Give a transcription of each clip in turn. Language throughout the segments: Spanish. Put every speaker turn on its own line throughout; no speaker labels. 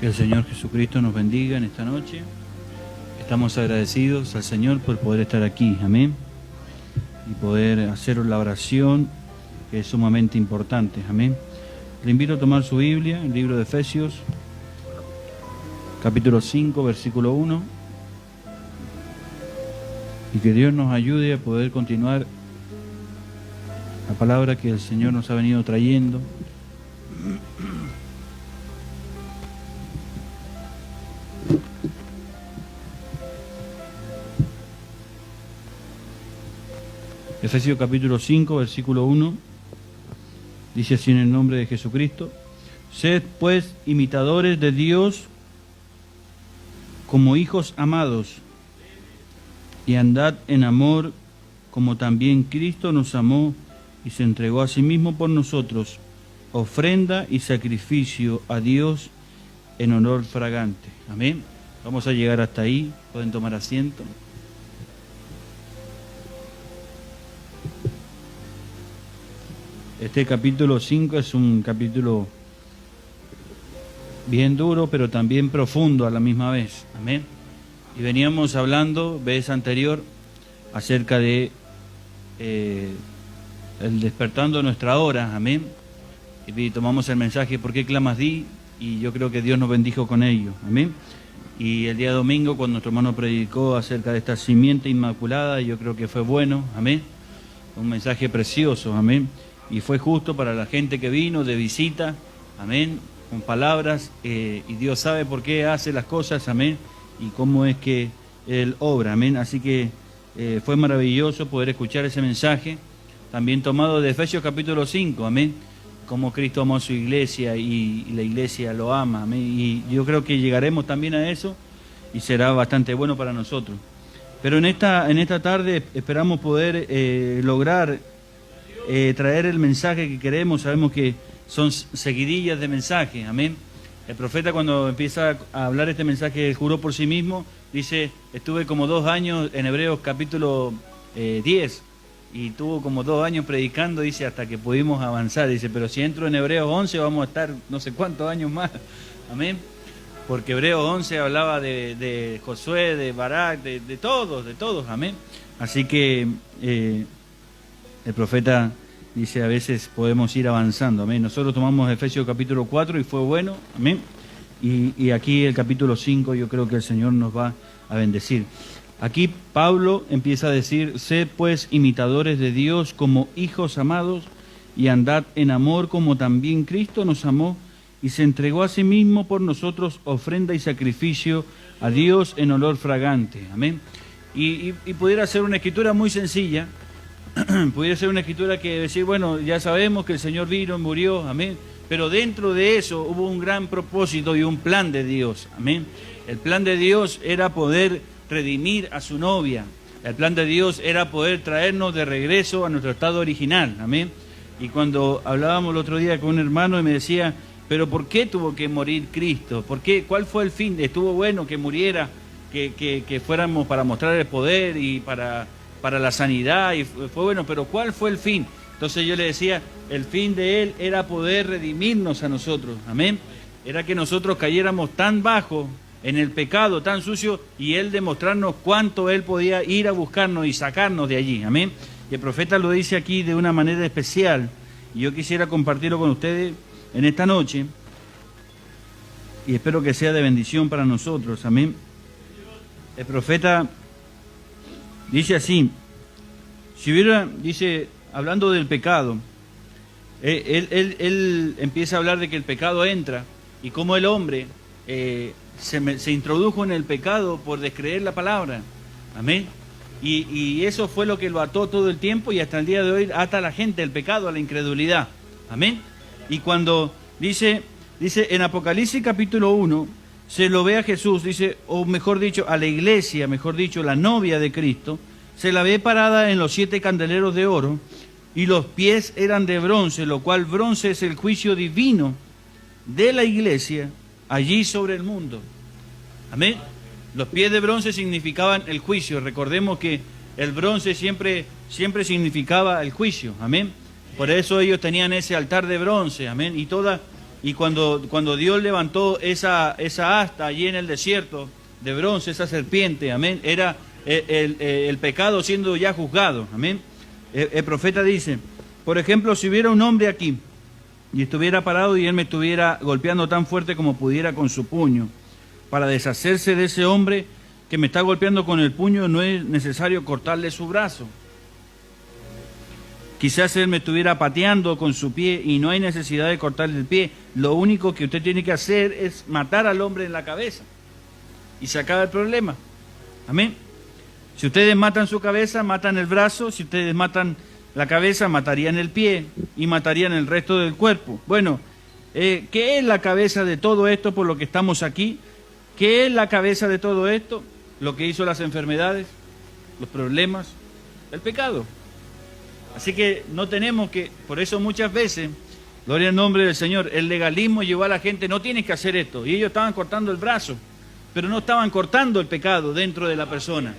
Que el Señor Jesucristo nos bendiga en esta noche. Estamos agradecidos al Señor por poder estar aquí, amén, y poder hacer la oración, que es sumamente importante, amén. Le invito a tomar su Biblia, el libro de Efesios, capítulo 5, versículo 1, y que Dios nos ayude a poder continuar la palabra que el Señor nos ha venido trayendo. Efesios capítulo 5, versículo 1, dice así en el nombre de Jesucristo: Sed pues imitadores de Dios como hijos amados, y andad en amor como también Cristo nos amó y se entregó a sí mismo por nosotros, ofrenda y sacrificio a Dios en olor fragante. Amén. Vamos a llegar hasta ahí, pueden tomar asiento. Este capítulo 5 es un capítulo bien duro, pero también profundo a la misma vez. Amén. Y veníamos hablando, vez anterior, acerca de el despertando nuestra hora. Amén. Y tomamos el mensaje, ¿por qué clamas di? Y yo creo que Dios nos bendijo con ello. Amén. Y el día domingo, cuando nuestro hermano predicó acerca de esta simiente inmaculada, yo creo que fue bueno. Amén. Un mensaje precioso. Amén. Y fue justo para la gente que vino de visita, amén, con palabras, y Dios sabe por qué hace las cosas, amén, y cómo es que Él obra, amén. Así que fue maravilloso poder escuchar ese mensaje, también tomado de Efesios capítulo 5, amén, cómo Cristo amó a su iglesia y la iglesia lo ama, amén, y yo creo que llegaremos también a eso y será bastante bueno para nosotros. Pero en esta tarde esperamos poder lograr traer el mensaje que queremos. Sabemos que son seguidillas de mensajes, amén. El profeta, cuando empieza a hablar este mensaje, juró por sí mismo, dice: estuve como 2 años en Hebreos capítulo 10, y tuvo como 2 años predicando, dice, hasta que pudimos avanzar, dice, pero si entro en Hebreos 11 vamos a estar no sé cuántos años más, amén, porque Hebreos 11 hablaba de Josué, de Barak, de todos, amén. Así que el profeta dice, a veces podemos ir avanzando, amén. Nosotros tomamos Efesios capítulo 4 y fue bueno, amén. Y aquí el capítulo 5 yo creo que el Señor nos va a bendecir. Aquí Pablo empieza a decir: sed pues imitadores de Dios como hijos amados, y andad en amor como también Cristo nos amó y se entregó a sí mismo por nosotros, ofrenda y sacrificio a Dios en olor fragante, amén. Y pudiera ser una escritura muy sencilla. Pudiera ser una escritura que decir, bueno, ya sabemos que el Señor vino, murió, amén, pero dentro de eso hubo un gran propósito y un plan de Dios, amén. El plan de Dios era poder redimir a su novia, el plan de Dios era poder traernos de regreso a nuestro estado original, amén. Y cuando hablábamos el otro día con un hermano y me decía, pero ¿por qué tuvo que morir Cristo? ¿Por qué? ¿Cuál fue el fin? Estuvo bueno que muriera, que fuéramos para mostrar el poder y para la sanidad, y fue bueno, pero ¿cuál fue el fin? Entonces yo le decía, el fin de Él era poder redimirnos a nosotros, amén. Era que nosotros cayéramos tan bajo en el pecado, tan sucio, y Él demostrarnos cuánto Él podía ir a buscarnos y sacarnos de allí, amén. Y el profeta lo dice aquí de una manera especial, y yo quisiera compartirlo con ustedes en esta noche, y espero que sea de bendición para nosotros, amén. El profeta dice así, dice, hablando del pecado, él empieza a hablar de que el pecado entra y cómo el hombre se introdujo en el pecado por descreer la palabra, amén. Y eso fue lo que lo ató todo el tiempo y hasta el día de hoy ata a la gente el pecado, a la incredulidad, amén. Y cuando dice en Apocalipsis capítulo 1, se lo ve a Jesús, dice, o mejor dicho, a la iglesia, mejor dicho, la novia de Cristo, se la ve parada en los 7 candeleros de oro, y los pies eran de bronce, lo cual bronce es el juicio divino de la iglesia allí sobre el mundo. Amén. Los pies de bronce significaban el juicio. Recordemos que el bronce siempre significaba el juicio. Amén. Por eso ellos tenían ese altar de bronce. Amén. Y toda Y cuando Dios levantó esa asta allí en el desierto de bronce, esa serpiente, amén, era el pecado siendo ya juzgado, amén. El profeta dice, por ejemplo, si hubiera un hombre aquí y estuviera parado y él me estuviera golpeando tan fuerte como pudiera con su puño, para deshacerse de ese hombre que me está golpeando con el puño, no es necesario cortarle su brazo. Quizás él me estuviera pateando con su pie y no hay necesidad de cortarle el pie. Lo único que usted tiene que hacer es matar al hombre en la cabeza y se acaba el problema. Amén. Si ustedes matan su cabeza, matan el brazo. Si ustedes matan la cabeza, matarían el pie y matarían el resto del cuerpo. Bueno, ¿qué es la cabeza de todo esto por lo que estamos aquí? ¿Qué es la cabeza de todo esto? Lo que hizo las enfermedades, los problemas, el pecado. Así que no tenemos que, por eso muchas veces, gloria al nombre del Señor, el legalismo llevó a la gente, no tienes que hacer esto. Y ellos estaban cortando el brazo, pero no estaban cortando el pecado dentro de la persona.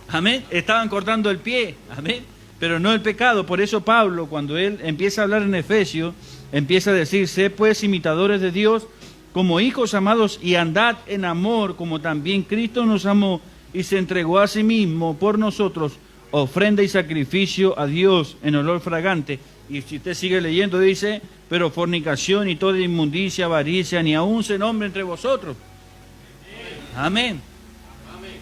Amén. Estaban cortando el pie, amén, pero no el pecado. Por eso Pablo, cuando él empieza a hablar en Efesios, empieza a decir, sé pues imitadores de Dios como hijos amados y andad en amor, como también Cristo nos amó y se entregó a sí mismo por nosotros, ofrenda y sacrificio a Dios en olor fragante. Y si usted sigue leyendo, dice, pero fornicación y toda inmundicia, avaricia, ni aun se nombre entre vosotros. Amén.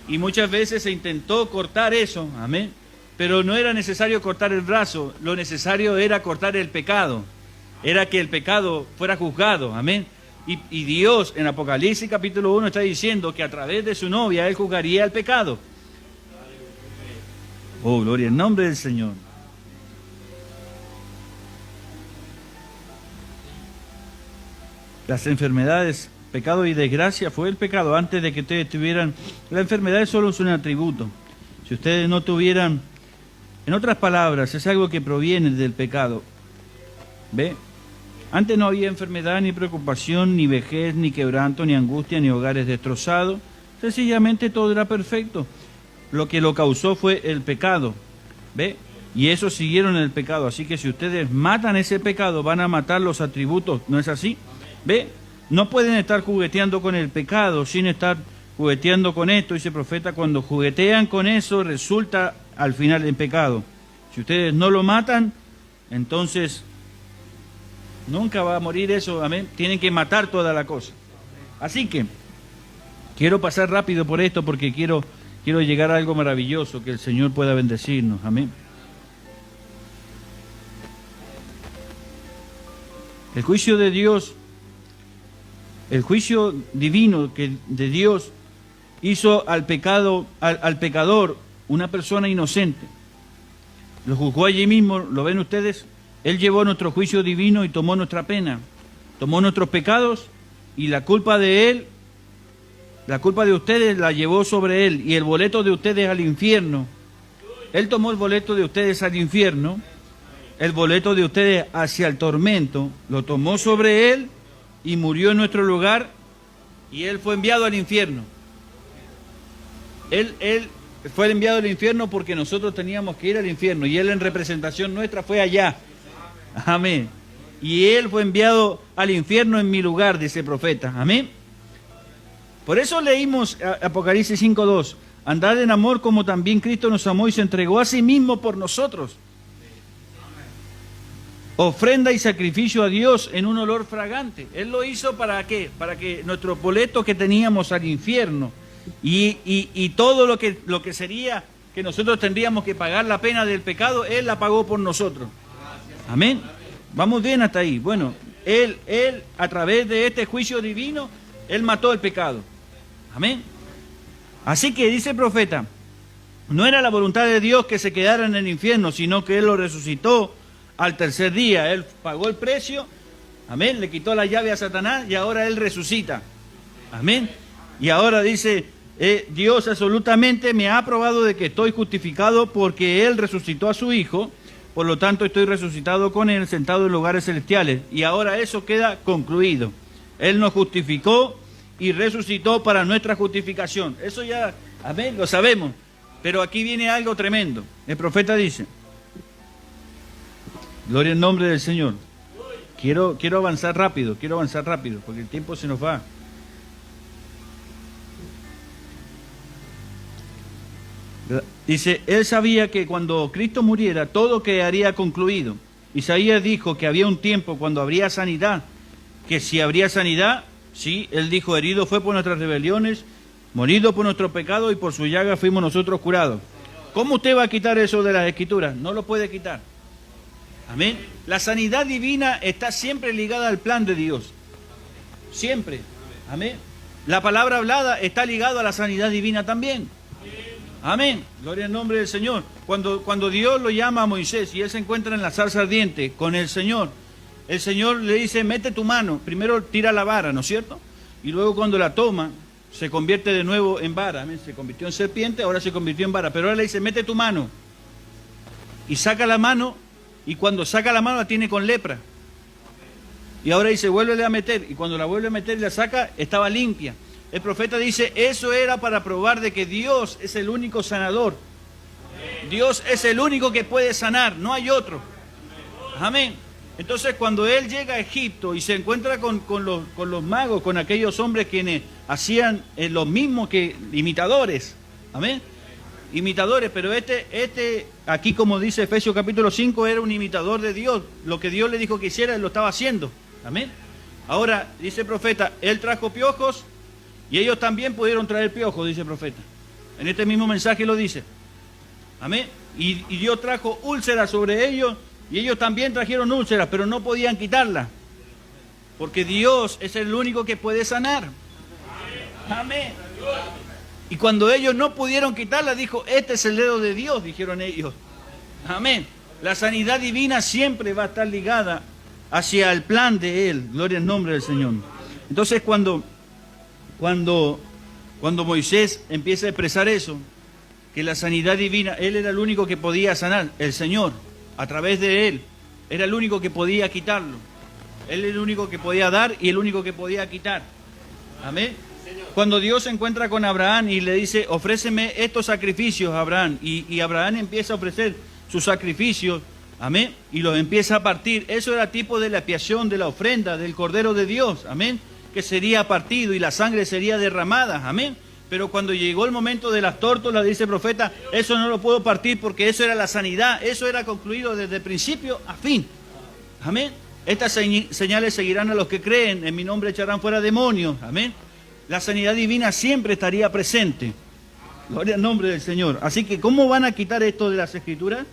Y muchas veces se intentó cortar eso, amén, pero no era necesario cortar el brazo, lo necesario era cortar el pecado, era que el pecado fuera juzgado, amén. Y Dios en Apocalipsis capítulo 1 está diciendo que a través de su novia Él juzgaría el pecado. Oh, gloria al nombre del Señor. Las enfermedades, pecado y desgracia fue el pecado antes de que ustedes tuvieran. La enfermedad es solo un atributo. Si ustedes no tuvieran, en otras palabras, es algo que proviene del pecado. ¿Ve? Antes no había enfermedad, ni preocupación, ni vejez, ni quebranto, ni angustia, ni hogares destrozados. Sencillamente todo era perfecto. Lo que lo causó fue el pecado. ¿Ve? Y eso siguieron el pecado. Así que si ustedes matan ese pecado, van a matar los atributos. ¿No es así? ¿Ve? No pueden estar jugueteando con el pecado sin estar jugueteando con esto. Dice el profeta, cuando juguetean con eso, resulta al final en pecado. Si ustedes no lo matan, entonces nunca va a morir eso. Amén. Tienen que matar toda la cosa. Así que quiero pasar rápido por esto porque quiero llegar a algo maravilloso, que el Señor pueda bendecirnos. Amén. El juicio de Dios, el juicio divino que de Dios hizo al pecador una persona inocente. Lo juzgó allí mismo, ¿lo ven ustedes? Él llevó nuestro juicio divino y tomó nuestra pena, tomó nuestros pecados y la culpa de Él, la culpa de ustedes la llevó sobre Él y el boleto de ustedes al infierno. Él tomó el boleto de ustedes al infierno, el boleto de ustedes hacia el tormento, lo tomó sobre Él y murió en nuestro lugar y Él fue enviado al infierno. Él fue enviado al infierno porque nosotros teníamos que ir al infierno y Él en representación nuestra fue allá. Amén. Y Él fue enviado al infierno en mi lugar, dice el profeta. Amén. Por eso leímos Apocalipsis 5:2. Andad en amor como también Cristo nos amó y se entregó a sí mismo por nosotros. Ofrenda y sacrificio a Dios en un olor fragante. Él lo hizo ¿para qué? Para que nuestro boleto que teníamos al infierno y todo lo que sería que nosotros tendríamos que pagar la pena del pecado, Él la pagó por nosotros. Amén. Vamos bien hasta ahí. Bueno, Él a través de este juicio divino, Él mató el pecado. Amén. Así que dice el profeta, no era la voluntad de Dios que se quedara en el infierno, sino que Él lo resucitó al tercer día. Él pagó el precio, amén, le quitó la llave a Satanás y ahora Él resucita. Amén. Y ahora dice, Dios absolutamente me ha aprobado de que estoy justificado porque Él resucitó a su Hijo, por lo tanto estoy resucitado con Él, sentado en lugares celestiales. Y ahora eso queda concluido. Él nos justificó y resucitó para nuestra justificación. Eso ya, amén, lo sabemos. Pero aquí viene algo tremendo. El profeta dice, gloria al nombre del Señor, quiero avanzar rápido, porque el tiempo se nos va. Dice, él sabía que cuando Cristo muriera, todo quedaría concluido. Isaías dijo que había un tiempo cuando habría sanidad, que si habría sanidad, sí, él dijo, herido fue por nuestras rebeliones, morido por nuestro pecado y por su llaga fuimos nosotros curados. ¿Cómo usted va a quitar eso de las Escrituras? No lo puede quitar. Amén. La sanidad divina está siempre ligada al plan de Dios. Siempre. Amén. La palabra hablada está ligada a la sanidad divina también. Amén. Gloria al nombre del Señor. Cuando Dios lo llama a Moisés y él se encuentra en la zarza ardiente con el Señor le dice, mete tu mano. Primero tira la vara, ¿no es cierto? Y luego cuando la toma, se convierte de nuevo en vara. Amén. Se convirtió en serpiente, ahora se convirtió en vara. Pero ahora le dice, mete tu mano. Y saca la mano, y cuando saca la mano la tiene con lepra. Y ahora dice, vuélvele a meter. Y cuando la vuelve a meter y la saca, estaba limpia. El profeta dice, eso era para probar de que Dios es el único sanador. Dios es el único que puede sanar, no hay otro. Amén. Entonces cuando él llega a Egipto y se encuentra con los magos, con aquellos hombres quienes hacían lo mismo que imitadores. Amén. Imitadores, pero aquí como dice Efesios capítulo 5, era un imitador de Dios. Lo que Dios le dijo que hiciera, él lo estaba haciendo. Amén. Ahora, dice el profeta, él trajo piojos, y ellos también pudieron traer piojos, dice el profeta. En este mismo mensaje lo dice. Amén. Y Dios trajo úlceras sobre ellos, y ellos también trajeron úlceras, pero no podían quitarlas. Porque Dios es el único que puede sanar. Amén. Y cuando ellos no pudieron quitarlas, dijo, este es el dedo de Dios, dijeron ellos. Amén. La sanidad divina siempre va a estar ligada hacia el plan de Él. Gloria al nombre del Señor. Entonces cuando Moisés empieza a expresar eso, que la sanidad divina, él era el único que podía sanar, el Señor, a través de él, era el único que podía quitarlo. Él era el único que podía dar y el único que podía quitar. Amén. Cuando Dios se encuentra con Abraham y le dice, ofréceme estos sacrificios, Abraham, y Abraham empieza a ofrecer sus sacrificios, amén, y los empieza a partir, eso era tipo de la expiación, de la ofrenda, del Cordero de Dios, amén, que sería partido y la sangre sería derramada, amén. Pero cuando llegó el momento de las tórtolas, dice el profeta, eso no lo puedo partir porque eso era la sanidad, eso era concluido desde principio a fin, amén. Estas señales seguirán a los que creen, en mi nombre echarán fuera demonios, amén. La sanidad divina siempre estaría presente, gloria al nombre del Señor. Así que, ¿cómo van a quitar esto de las Escrituras?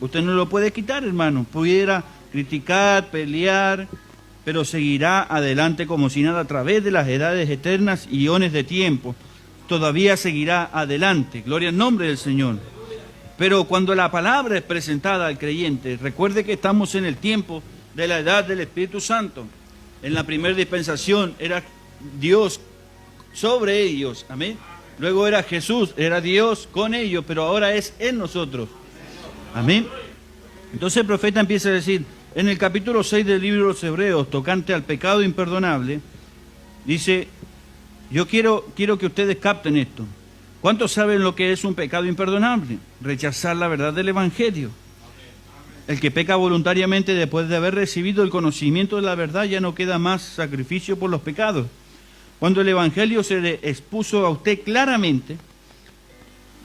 Usted no lo puede quitar, hermano. Pudiera criticar, pelear, pero seguirá adelante como si nada a través de las edades eternas y iones de tiempo. Todavía seguirá adelante, gloria al nombre del Señor. Pero cuando la palabra es presentada al creyente, recuerde que estamos en el tiempo de la edad del Espíritu Santo. En la primera dispensación era Dios sobre ellos, amén. Luego era Jesús, era Dios con ellos, pero ahora es en nosotros, amén. Entonces el profeta empieza a decir, en el capítulo 6 del libro de los Hebreos, tocante al pecado imperdonable, dice, yo quiero que ustedes capten esto. ¿Cuántos saben lo que es un pecado imperdonable? Rechazar la verdad del Evangelio. El que peca voluntariamente después de haber recibido el conocimiento de la verdad, ya no queda más sacrificio por los pecados. Cuando el Evangelio se le expuso a usted claramente,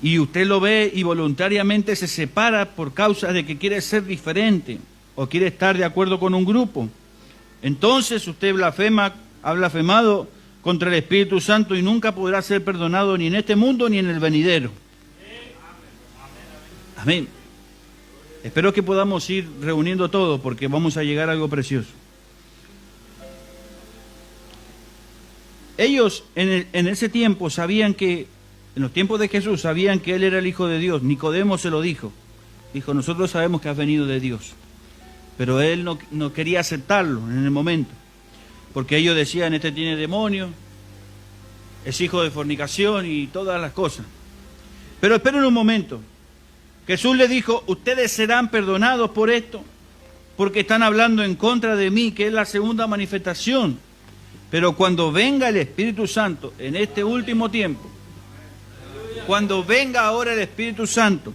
y usted lo ve y voluntariamente se separa por causa de que quiere ser diferente, o quiere estar de acuerdo con un grupo, entonces usted ha blasfemado contra el Espíritu Santo y nunca podrá ser perdonado ni en este mundo ni en el venidero. Amén. Espero que podamos ir reuniendo todo porque vamos a llegar a algo precioso. Ellos en ese tiempo sabían que, en los tiempos de Jesús, sabían que Él era el Hijo de Dios. Nicodemo se lo dijo. Dijo, nosotros sabemos que has venido de Dios. Pero Él no quería aceptarlo en el momento. Porque ellos decían, este tiene demonio, es hijo de fornicación y todas las cosas. Pero esperen un momento. Jesús le dijo, ustedes serán perdonados por esto, porque están hablando en contra de mí, que es la segunda manifestación. Pero cuando venga el Espíritu Santo, en este último tiempo, cuando venga ahora el Espíritu Santo,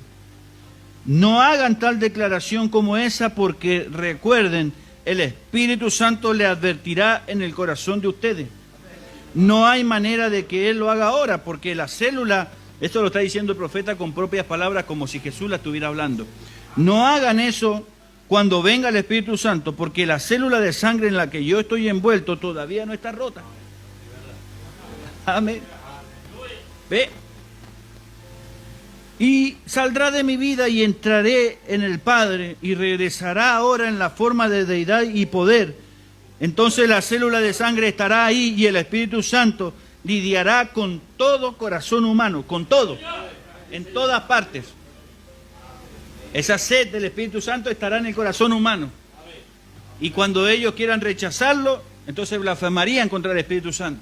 no hagan tal declaración como esa, porque recuerden, el Espíritu Santo le advertirá en el corazón de ustedes. No hay manera de que Él lo haga ahora, porque la célula, esto lo está diciendo el profeta con propias palabras, como si Jesús la estuviera hablando. No hagan eso cuando venga el Espíritu Santo, porque la célula de sangre en la que yo estoy envuelto todavía no está rota. Amén. ¿Ve? Y saldrá de mi vida y entraré en el Padre y regresará ahora en la forma de deidad y poder. Entonces la célula de sangre estará ahí y el Espíritu Santo lidiará con todo corazón humano, con todo, en todas partes. Esa sed del Espíritu Santo estará en el corazón humano. Y cuando ellos quieran rechazarlo, entonces blasfemarían contra el Espíritu Santo.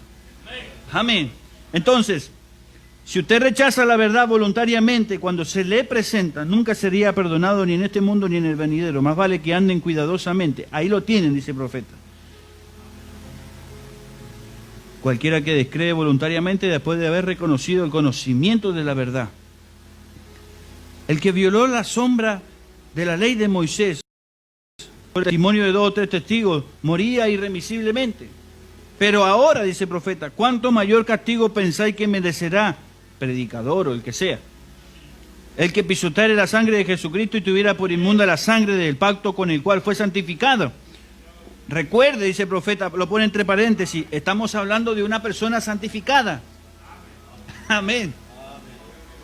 Amén. Entonces, si usted rechaza la verdad voluntariamente, cuando se le presenta, nunca sería perdonado ni en este mundo ni en el venidero. Más vale que anden cuidadosamente. Ahí lo tienen, dice el profeta. Cualquiera que descree voluntariamente después de haber reconocido el conocimiento de la verdad. El que violó la sombra de la ley de Moisés, por el testimonio de 2 o 3 testigos, moría irremisiblemente. Pero ahora, dice el profeta, ¿cuánto mayor castigo pensáis que merecerá, predicador o el que sea, el que pisoteare la sangre de Jesucristo y tuviera por inmunda la sangre del pacto con el cual fue santificado? Recuerde, dice el profeta, lo pone entre paréntesis, estamos hablando de una persona santificada. Amén.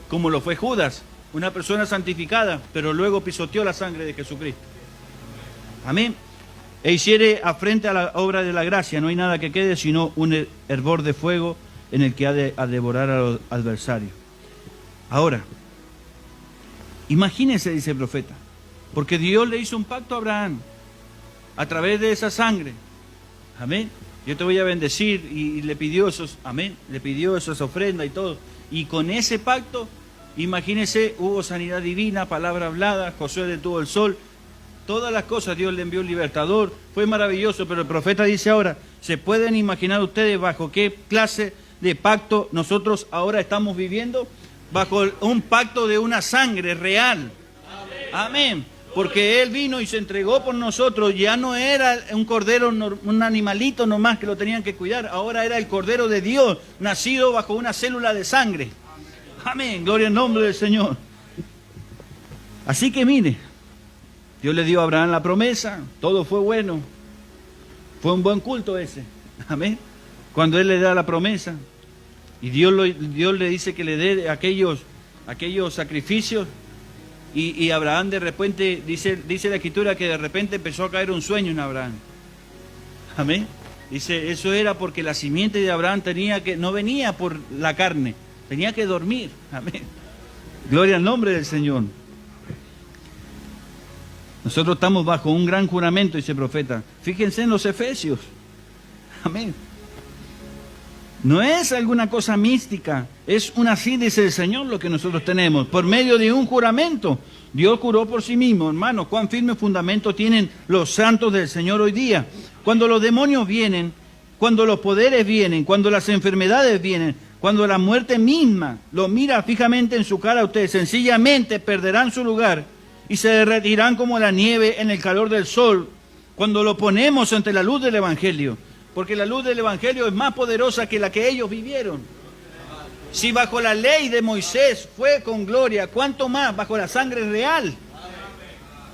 Como lo fue Judas, una persona santificada, pero luego pisoteó la sangre de Jesucristo. Amén. E hiciere afrente a la obra de la gracia, no hay nada que quede sino un hervor de fuego en el que ha de devorar a los adversarios. Ahora, imagínense, dice el profeta, porque Dios le hizo un pacto a Abraham a través de esa sangre. Amén. Yo te voy a bendecir y le pidió esos, amén, le pidió esas ofrendas y todo. Y con ese pacto, imagínense, hubo sanidad divina, palabra hablada, Josué detuvo el sol. Todas las cosas Dios le envió un libertador, fue maravilloso, pero el profeta dice ahora, ¿se pueden imaginar ustedes bajo qué clase de pacto nosotros ahora estamos viviendo? Bajo un pacto de una sangre real. Amén. Porque Él vino y se entregó por nosotros, ya no era un cordero, un animalito nomás que lo tenían que cuidar, ahora era el Cordero de Dios, nacido bajo una célula de sangre. Amén, gloria al nombre del Señor. Así que mire, Dios le dio a Abraham la promesa, todo fue bueno. Fue un buen culto ese. Amén. Cuando Él le da la promesa. Y Dios le dice que le dé aquellos sacrificios. Y Abraham de repente, dice la Escritura que de repente empezó a caer un sueño en Abraham. Amén. Dice, eso era porque la simiente de Abraham no venía por la carne, tenía que dormir. Amén. Gloria al nombre del Señor. Nosotros estamos bajo un gran juramento, dice el profeta. Fíjense en los Efesios. Amén. No es alguna cosa mística, es una así, dice el Señor, lo que nosotros tenemos. Por medio de un juramento, Dios juró por sí mismo. Hermano, cuán firme fundamento tienen los santos del Señor hoy día. Cuando los demonios vienen, cuando los poderes vienen, cuando las enfermedades vienen, cuando la muerte misma lo mira fijamente en su cara a ustedes, sencillamente perderán su lugar y se derretirán como la nieve en el calor del sol, cuando lo ponemos ante la luz del Evangelio, porque la luz del Evangelio es más poderosa que la que ellos vivieron. Si bajo la ley de Moisés fue con gloria, ¿cuánto más bajo la sangre real?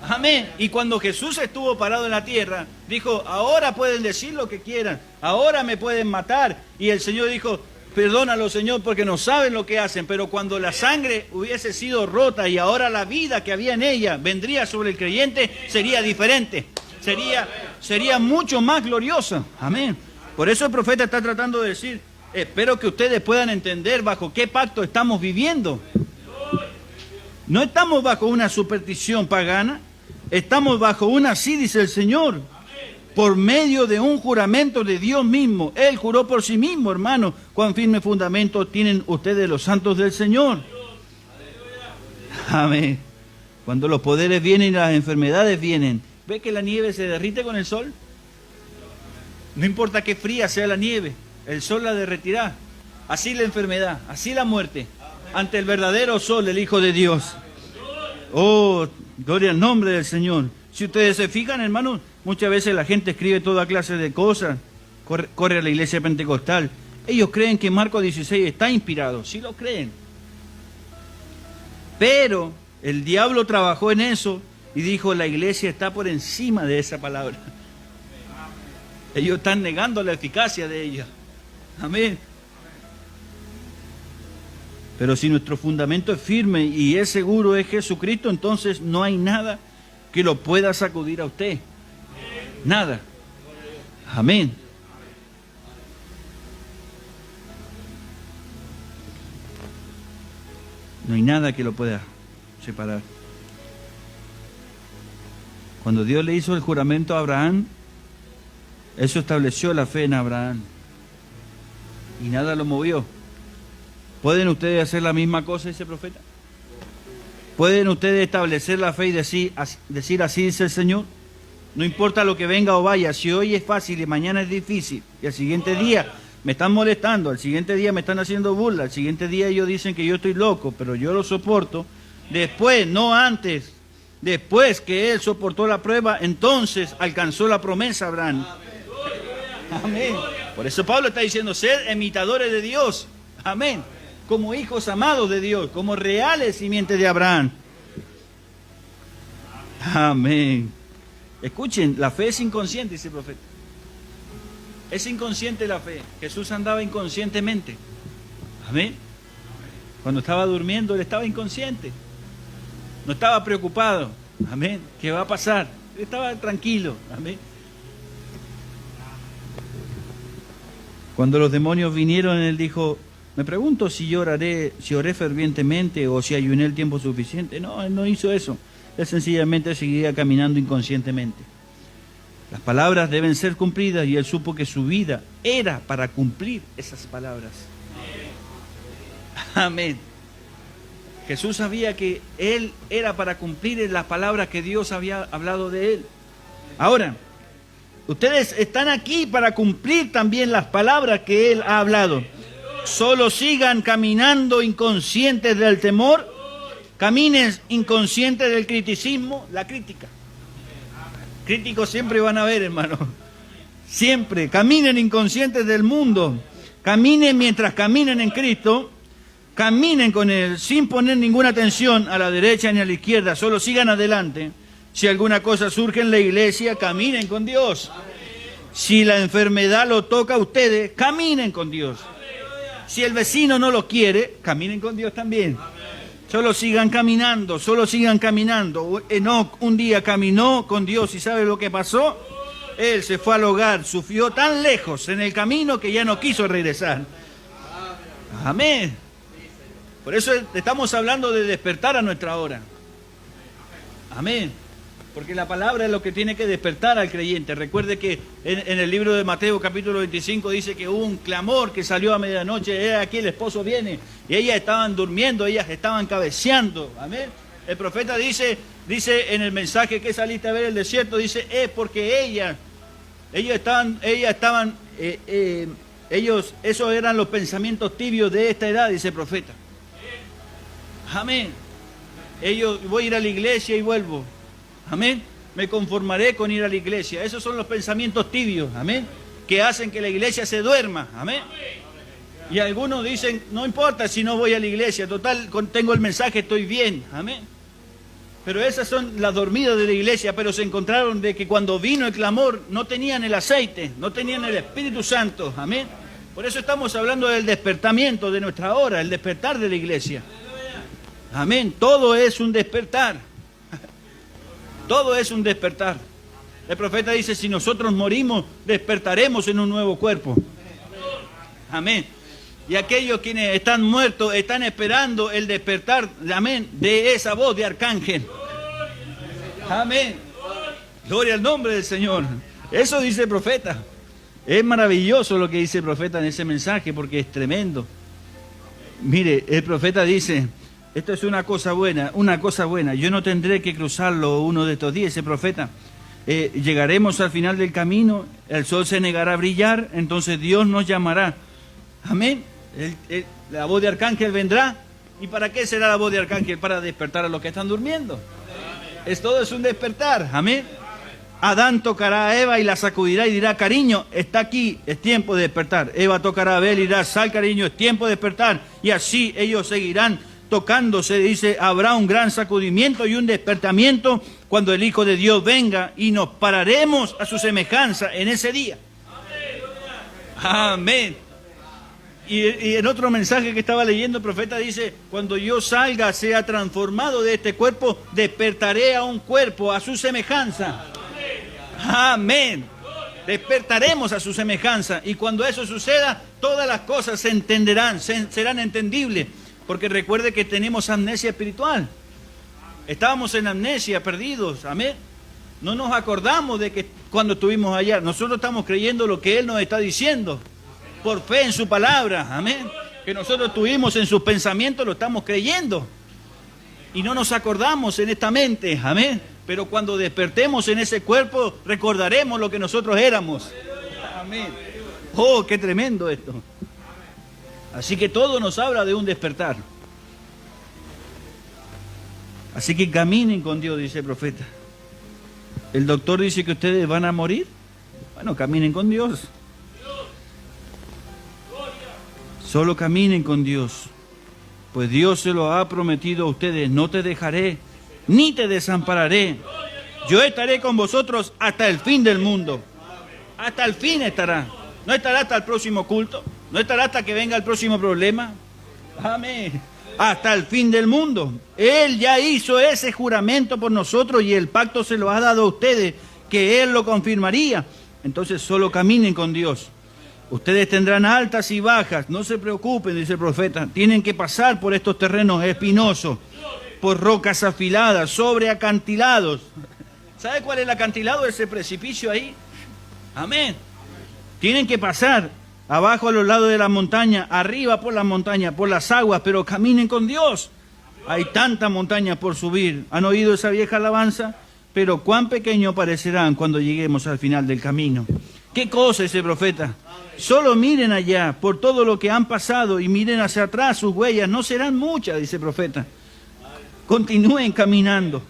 Amén. Y cuando Jesús estuvo parado en la tierra, dijo, ahora pueden decir lo que quieran, ahora me pueden matar. Y el Señor dijo, perdónalo, Señor, porque no saben lo que hacen. Pero cuando la sangre hubiese sido rota y ahora la vida que había en ella vendría sobre el creyente, sería diferente. Sería mucho más gloriosa. Amén. Por eso el profeta está tratando de decir, espero que ustedes puedan entender bajo qué pacto estamos viviendo. No estamos bajo una superstición pagana, estamos bajo una, sí, dice el Señor, por medio de un juramento de Dios mismo. Él juró por sí mismo, hermano. Cuán firme fundamento tienen ustedes los santos del Señor. Amén. Cuando los poderes vienen y las enfermedades vienen, ¿ve que la nieve se derrite con el sol? No importa qué fría sea la nieve, el sol la derretirá. Así la enfermedad, así la muerte, ante el verdadero sol, el Hijo de Dios. Oh, gloria al nombre del Señor. Si ustedes se fijan, hermanos, Muchas veces la gente escribe toda clase de cosas, corre a la iglesia pentecostal. Ellos creen que Marcos 16 está inspirado, sí lo creen. Pero el diablo trabajó en eso y dijo, la iglesia está por encima de esa palabra. Ellos están negando la eficacia de ella. Amén. Pero si nuestro fundamento es firme y es seguro, es Jesucristo, entonces no hay nada que lo pueda sacudir a usted. Nada. Amén. No hay nada que lo pueda separar. Cuando Dios le hizo el juramento a Abraham, eso estableció la fe en Abraham. Y nada lo movió. ¿Pueden ustedes hacer la misma cosa, dice el profeta? ¿Pueden ustedes establecer la fe y decir así dice el Señor? No importa lo que venga o vaya, si hoy es fácil y mañana es difícil, y al siguiente día me están molestando, al siguiente día me están haciendo burla, al siguiente día ellos dicen que yo estoy loco, pero yo lo soporto. Después, no antes, después que él soportó la prueba, entonces alcanzó la promesa Abraham. Amén. Por eso Pablo está diciendo, sed imitadores de Dios. Amén. Como hijos amados de Dios, como reales simientes de Abraham. Amén. Escuchen, la fe es inconsciente, dice el profeta. Es inconsciente la fe. Jesús andaba inconscientemente. Amén. Cuando estaba durmiendo, él estaba inconsciente. No estaba preocupado. Amén. ¿Qué va a pasar? Él estaba tranquilo. Amén. Cuando los demonios vinieron, él dijo, me pregunto si oré fervientemente o si ayuné el tiempo suficiente. No, él no hizo eso. Él sencillamente seguía caminando inconscientemente. Las palabras deben ser cumplidas y él supo que su vida era para cumplir esas palabras. Amén. Jesús sabía que él era para cumplir las palabras que Dios había hablado de él. Ahora, ustedes están aquí para cumplir también las palabras que él ha hablado. Solo sigan caminando inconscientes del temor, caminen inconscientes del criticismo, la crítica. Críticos siempre van a haber, hermano. Siempre. Caminen inconscientes del mundo. Caminen mientras caminen en Cristo. Caminen con Él sin poner ninguna atención a la derecha ni a la izquierda. Solo sigan adelante. Si alguna cosa surge en la iglesia, caminen con Dios. Si la enfermedad lo toca a ustedes, caminen con Dios. Si el vecino no lo quiere, caminen con Dios también. Solo sigan caminando, solo sigan caminando. Enoc un día caminó con Dios y ¿sabe lo que pasó? Él se fue al hogar, sufrió tan lejos en el camino que ya no quiso regresar. Amén. Por eso estamos hablando de despertar a nuestra hora. Amén. Porque la palabra es lo que tiene que despertar al creyente. Recuerde que en el libro de Mateo capítulo 25 dice que hubo un clamor que salió a medianoche. Aquí el esposo viene y ellas estaban durmiendo, ellas estaban cabeceando. Amén. El profeta dice en el mensaje que saliste a ver el desierto, dice, porque esos eran los pensamientos tibios de esta edad, dice el profeta. Amén. Voy a ir a la iglesia y vuelvo. Amén. Me conformaré con ir a la iglesia. Esos son los pensamientos tibios. Amén. Que hacen que la iglesia se duerma. Amén. Y algunos dicen, no importa si no voy a la iglesia. Total, tengo el mensaje, estoy bien. Amén. Pero esas son las dormidas de la iglesia. Pero se encontraron de que cuando vino el clamor, no tenían el aceite, no tenían el Espíritu Santo. Amén. Por eso estamos hablando del despertamiento de nuestra hora, el despertar de la iglesia. Amén. Todo es un despertar. Todo es un despertar. El profeta dice, si nosotros morimos, despertaremos en un nuevo cuerpo. Amén. Y aquellos quienes están muertos están esperando el despertar, amén, de esa voz de arcángel. Amén. Gloria al nombre del Señor. Eso dice el profeta. Es maravilloso lo que dice el profeta en ese mensaje porque es tremendo. Mire, el profeta dice... Esto es una cosa buena, una cosa buena. Yo no tendré que cruzarlo uno de estos días, ese profeta. Llegaremos al final del camino, el sol se negará a brillar, entonces Dios nos llamará. Amén. La voz de arcángel vendrá. ¿Y para qué será la voz de arcángel? Para despertar a los que están durmiendo. Todo es un despertar. Amén. Adán tocará a Eva y la sacudirá y dirá, cariño, está aquí, es tiempo de despertar. Eva tocará a Abel y dirá, sal cariño, es tiempo de despertar. Y así ellos seguirán tocándose. Dice, habrá un gran sacudimiento y un despertamiento cuando el Hijo de Dios venga y nos pararemos a su semejanza en ese día. Amén. Y en otro mensaje que estaba leyendo, el profeta dice, cuando yo salga, sea transformado de este cuerpo, despertaré a un cuerpo a su semejanza. Amén. Despertaremos a su semejanza. Y cuando eso suceda, todas las cosas se entenderán, serán entendibles. Porque recuerde que tenemos amnesia espiritual. Estábamos en amnesia, perdidos. Amén. No nos acordamos de que cuando estuvimos allá. Nosotros estamos creyendo lo que Él nos está diciendo. Por fe en su palabra. Amén. Que nosotros tuvimos en sus pensamientos, lo estamos creyendo. Y no nos acordamos en esta mente. Amén. Pero cuando despertemos en ese cuerpo, recordaremos lo que nosotros éramos. Amén. Oh, qué tremendo esto. Así que todo nos habla de un despertar. Así que caminen con Dios, dice el profeta. El doctor dice que ustedes van a morir. Bueno, caminen con Dios. Solo caminen con Dios. Pues Dios se lo ha prometido a ustedes. No te dejaré, ni te desampararé. Yo estaré con vosotros hasta el fin del mundo. Hasta el fin estará. No estará hasta el próximo culto. No estará hasta que venga el próximo problema. Amén. Hasta el fin del mundo. Él ya hizo ese juramento por nosotros y el pacto se lo ha dado a ustedes, que Él lo confirmaría. Entonces solo caminen con Dios. Ustedes tendrán altas y bajas. No se preocupen, dice el profeta. Tienen que pasar por estos terrenos espinosos, por rocas afiladas, sobre acantilados. ¿Sabe cuál es el acantilado? Ese precipicio ahí. Amén. Tienen que pasar abajo a los lados de la montaña, arriba por la montaña, por las aguas, pero caminen con Dios. Hay tantas montañas por subir. ¿Han oído esa vieja alabanza? Pero cuán pequeños parecerán cuando lleguemos al final del camino. ¿Qué cosa ese profeta? Solo miren allá por todo lo que han pasado y miren hacia atrás, sus huellas no serán muchas, dice el profeta. Continúen caminando.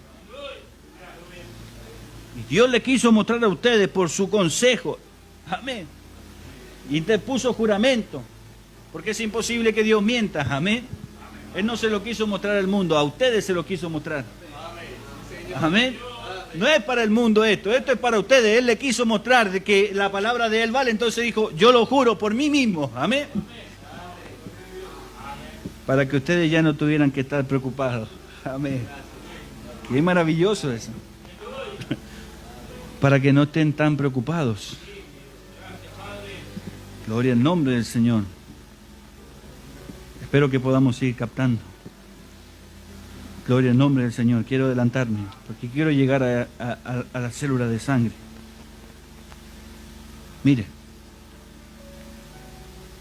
Y Dios le quiso mostrar a ustedes por su consejo. Amén. Y te puso juramento, porque es imposible que Dios mienta. Amén. Él no se lo quiso mostrar al mundo, a ustedes se lo quiso mostrar. Amén. No es para el mundo esto es para ustedes. Él le quiso mostrar de que la palabra de Él vale, entonces dijo, yo lo juro por mí mismo. Amén. Para que ustedes ya no tuvieran que estar preocupados. Amén. Qué maravilloso eso. Para que no estén tan preocupados. Gloria al nombre del Señor. Espero que podamos ir captando. Gloria al nombre del Señor. Quiero adelantarme, porque quiero llegar a la célula de sangre. Mire.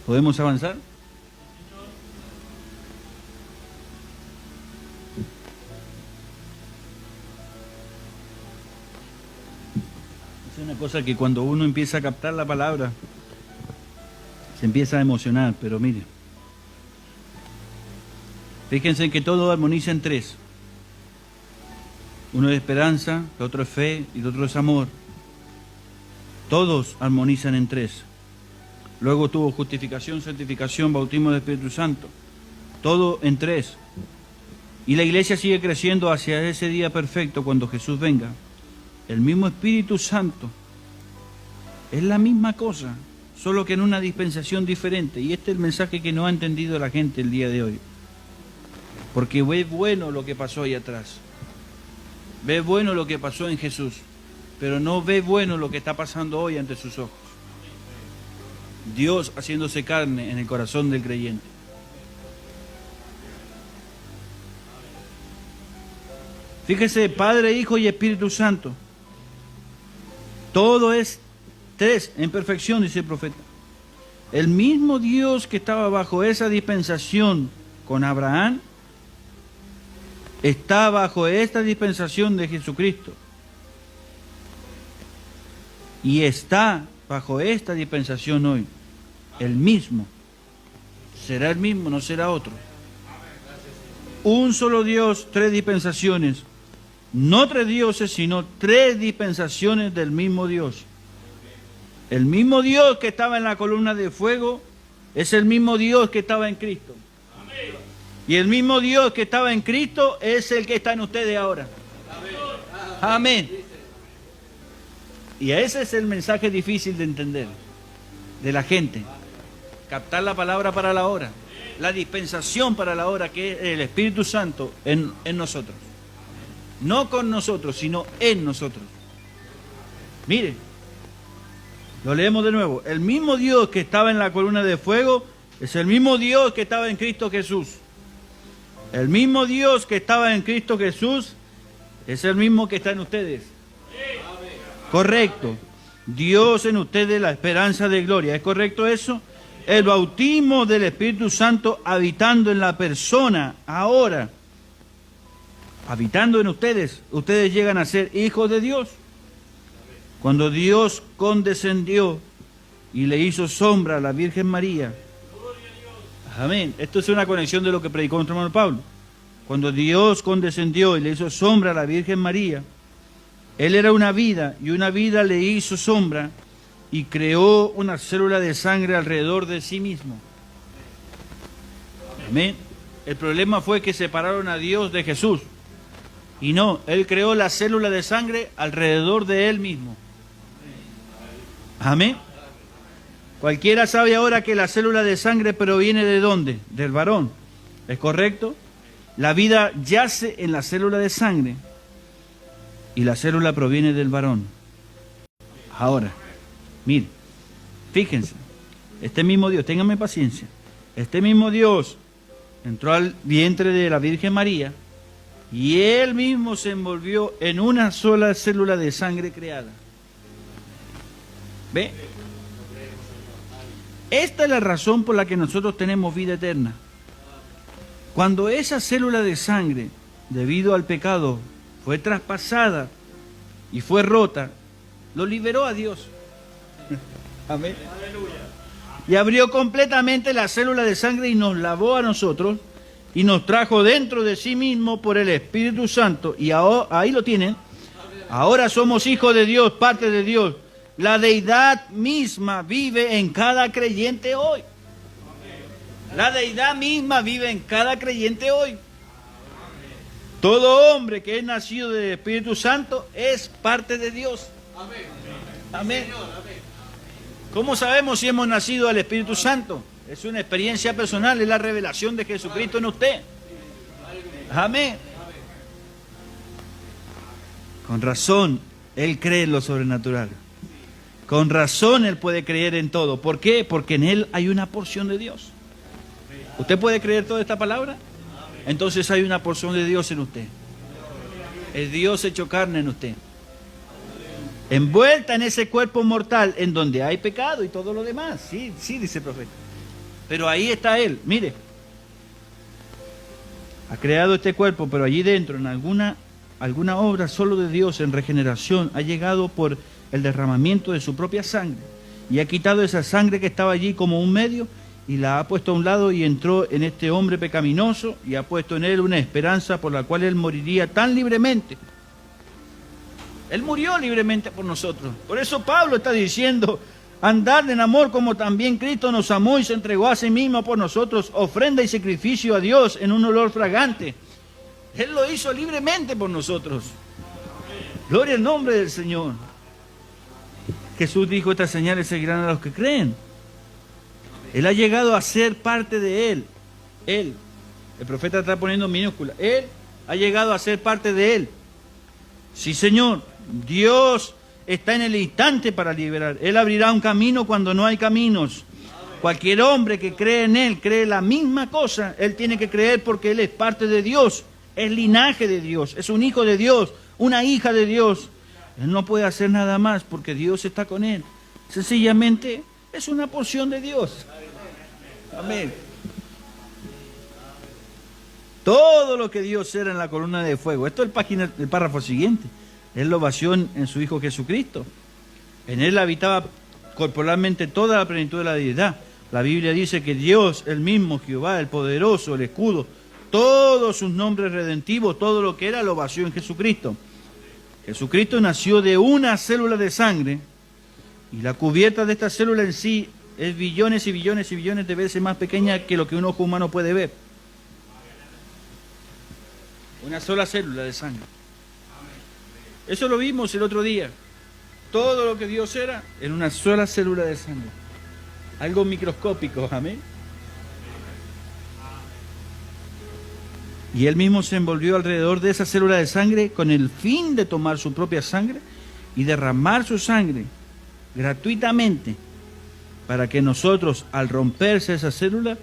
¿Podemos avanzar? Es una cosa que cuando uno empieza a captar la palabra, se empieza a emocionar, pero mire. Fíjense que todo armoniza en tres. Uno es esperanza, el otro es fe y el otro es amor. Todos armonizan en tres. Luego tuvo justificación, santificación, bautismo del Espíritu Santo. Todo en tres. Y la iglesia sigue creciendo hacia ese día perfecto cuando Jesús venga. El mismo Espíritu Santo. Es la misma cosa, solo que en una dispensación diferente. Y este es el mensaje que no ha entendido la gente el día de hoy. Porque ve bueno lo que pasó ahí atrás. Ve bueno lo que pasó en Jesús. Pero no ve bueno lo que está pasando hoy ante sus ojos. Dios haciéndose carne en el corazón del creyente. Fíjese, Padre, Hijo y Espíritu Santo. Todo es tres en perfección, dice el profeta. El mismo Dios que estaba bajo esa dispensación con Abraham, está bajo esta dispensación de Jesucristo. Y está bajo esta dispensación hoy. El mismo. Será el mismo, no será otro. Un solo Dios, tres dispensaciones. No tres dioses, sino tres dispensaciones del mismo Dios. El mismo Dios que estaba en la columna de fuego es el mismo Dios que estaba en Cristo. Y el mismo Dios que estaba en Cristo es el que está en ustedes ahora. Amén. Y ese es el mensaje difícil de entender de la gente. Captar la palabra para la hora. La dispensación para la hora, que es el Espíritu Santo en nosotros. No con nosotros, sino en nosotros. Mire, lo leemos de nuevo. El mismo Dios que estaba en la columna de fuego es el mismo Dios que estaba en Cristo Jesús. El mismo Dios que estaba en Cristo Jesús es el mismo que está en ustedes. Correcto. Dios en ustedes, la esperanza de gloria. ¿Es correcto eso? El bautismo del Espíritu Santo habitando en la persona ahora. Habitando en ustedes. Ustedes llegan a ser hijos de Dios. Cuando Dios condescendió y le hizo sombra a la Virgen María. Amén. Esto es una conexión de lo que predicó nuestro hermano Pablo. Cuando Dios condescendió y le hizo sombra a la Virgen María, Él era una vida y una vida le hizo sombra y creó una célula de sangre alrededor de sí mismo. Amén. El problema fue que separaron a Dios de Jesús. Y no, Él creó la célula de sangre alrededor de Él mismo. Amén. Cualquiera sabe ahora que la célula de sangre proviene ¿de dónde? Del varón. ¿Es correcto? La vida yace en la célula de sangre y la célula proviene del varón. Ahora, mire, fíjense, este mismo Dios, ténganme paciencia, este mismo Dios entró al vientre de la Virgen María y Él mismo se envolvió en una sola célula de sangre creada. ¿Ve? Esta es la razón por la que nosotros tenemos vida eterna. Cuando esa célula de sangre, debido al pecado, fue traspasada y fue rota, lo liberó a Dios. Amén. Y abrió completamente la célula de sangre y nos lavó a nosotros y nos trajo dentro de sí mismo por el Espíritu Santo. Y ahí lo tienen. Ahora somos hijos de Dios, parte de Dios. La deidad misma vive en cada creyente hoy. La deidad misma vive en cada creyente hoy. Todo hombre que es nacido del Espíritu Santo es parte de Dios. Amén. ¿Cómo sabemos si hemos nacido al Espíritu Santo? Es una experiencia personal, es la revelación de Jesucristo en usted. Amén. Con razón, Él cree en lo sobrenatural. Con razón Él puede creer en todo. ¿Por qué? Porque en Él hay una porción de Dios. ¿Usted puede creer toda esta palabra? Entonces hay una porción de Dios en usted. Es Dios hecho carne en usted. Envuelta en ese cuerpo mortal en donde hay pecado y todo lo demás. Sí, sí, dice el profeta. Pero ahí está Él. Mire. Ha creado este cuerpo, pero allí dentro, en alguna obra solo de Dios en regeneración, ha llegado por el derramamiento de su propia sangre y ha quitado esa sangre que estaba allí como un medio y la ha puesto a un lado y entró en este hombre pecaminoso y ha puesto en él una esperanza por la cual él moriría tan libremente. Él murió libremente por nosotros. Por eso Pablo está diciendo, andad en amor como también Cristo nos amó y se entregó a sí mismo por nosotros, ofrenda y sacrificio a Dios en un olor fragante. Él lo hizo libremente por nosotros. Gloria al nombre del Señor. Jesús dijo, estas señales seguirán a los que creen. Él ha llegado a ser parte de Él. Él, el profeta está poniendo minúscula. Él ha llegado a ser parte de Él. Sí, Señor, Dios está en el instante para liberar. Él abrirá un camino cuando no hay caminos. Cualquier hombre que cree en Él, cree la misma cosa. Él tiene que creer porque Él es parte de Dios. Es linaje de Dios. Es un hijo de Dios, una hija de Dios. Él no puede hacer nada más porque Dios está con él. Sencillamente es una porción de Dios. Amén. Todo lo que Dios era en la columna de fuego. Esto es el párrafo siguiente. Él lo vació en su Hijo Jesucristo. En Él habitaba corporalmente toda la plenitud de la deidad. La Biblia dice que Dios, el mismo Jehová, el poderoso, el escudo, todos sus nombres redentivos, todo lo que era, lo vació en Jesucristo. Jesucristo nació de una célula de sangre y la cubierta de esta célula en sí es billones y billones y billones de veces más pequeña que lo que un ojo humano puede ver. Una sola célula de sangre. Eso lo vimos el otro día. Todo lo que Dios era en una sola célula de sangre. Algo microscópico, amén. Y Él mismo se envolvió alrededor de esa célula de sangre con el fin de tomar su propia sangre y derramar su sangre gratuitamente para que nosotros, al romperse esa célula,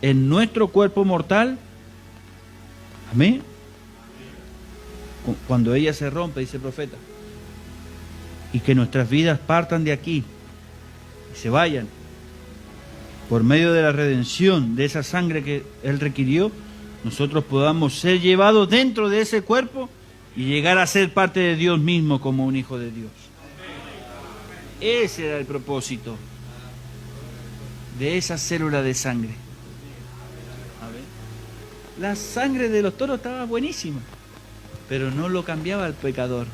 en nuestro cuerpo mortal, amén, cuando ella se rompe, dice el profeta, y que nuestras vidas partan de aquí y se vayan, por medio de la redención de esa sangre que Él requirió, nosotros podamos ser llevados dentro de ese cuerpo y llegar a ser parte de Dios mismo como un hijo de Dios. Ese era el propósito de esa célula de sangre. A ver. La sangre de los toros estaba buenísima, pero no lo cambiaba al pecador.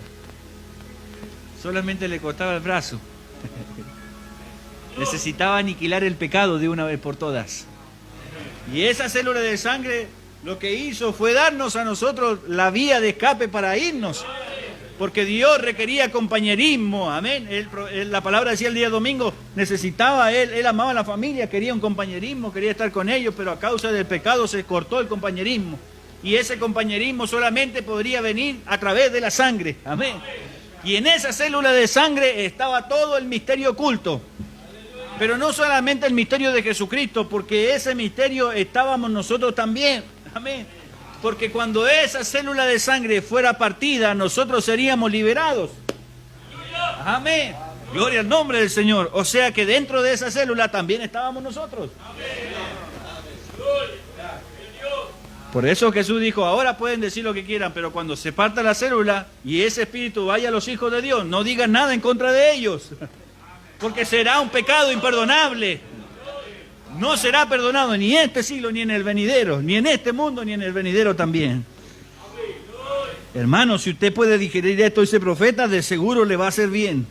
Solamente le cortaba el brazo. Necesitaba aniquilar el pecado de una vez por todas. Y esa célula de sangre lo que hizo fue darnos a nosotros la vía de escape para irnos. Porque Dios requería compañerismo, amén. La palabra decía el día domingo, necesitaba él amaba a la familia, quería un compañerismo, quería estar con ellos, pero a causa del pecado se cortó el compañerismo. Y ese compañerismo solamente podría venir a través de la sangre, amén. Y en esa célula de sangre estaba todo el misterio oculto. Pero no solamente el misterio de Jesucristo, porque ese misterio estábamos nosotros también, amén. Porque cuando esa célula de sangre fuera partida, nosotros seríamos liberados. Amén. Gloria al nombre del Señor. O sea que dentro de esa célula también estábamos nosotros. Por eso Jesús dijo, ahora pueden decir lo que quieran, pero cuando se parta la célula y ese espíritu vaya a los hijos de Dios, no digan nada en contra de ellos. Porque será un pecado imperdonable. No será perdonado ni en este siglo ni en el venidero, ni en este mundo ni en el venidero también. Hermano, si usted puede digerir esto, ese profeta, de seguro le va a hacer bien.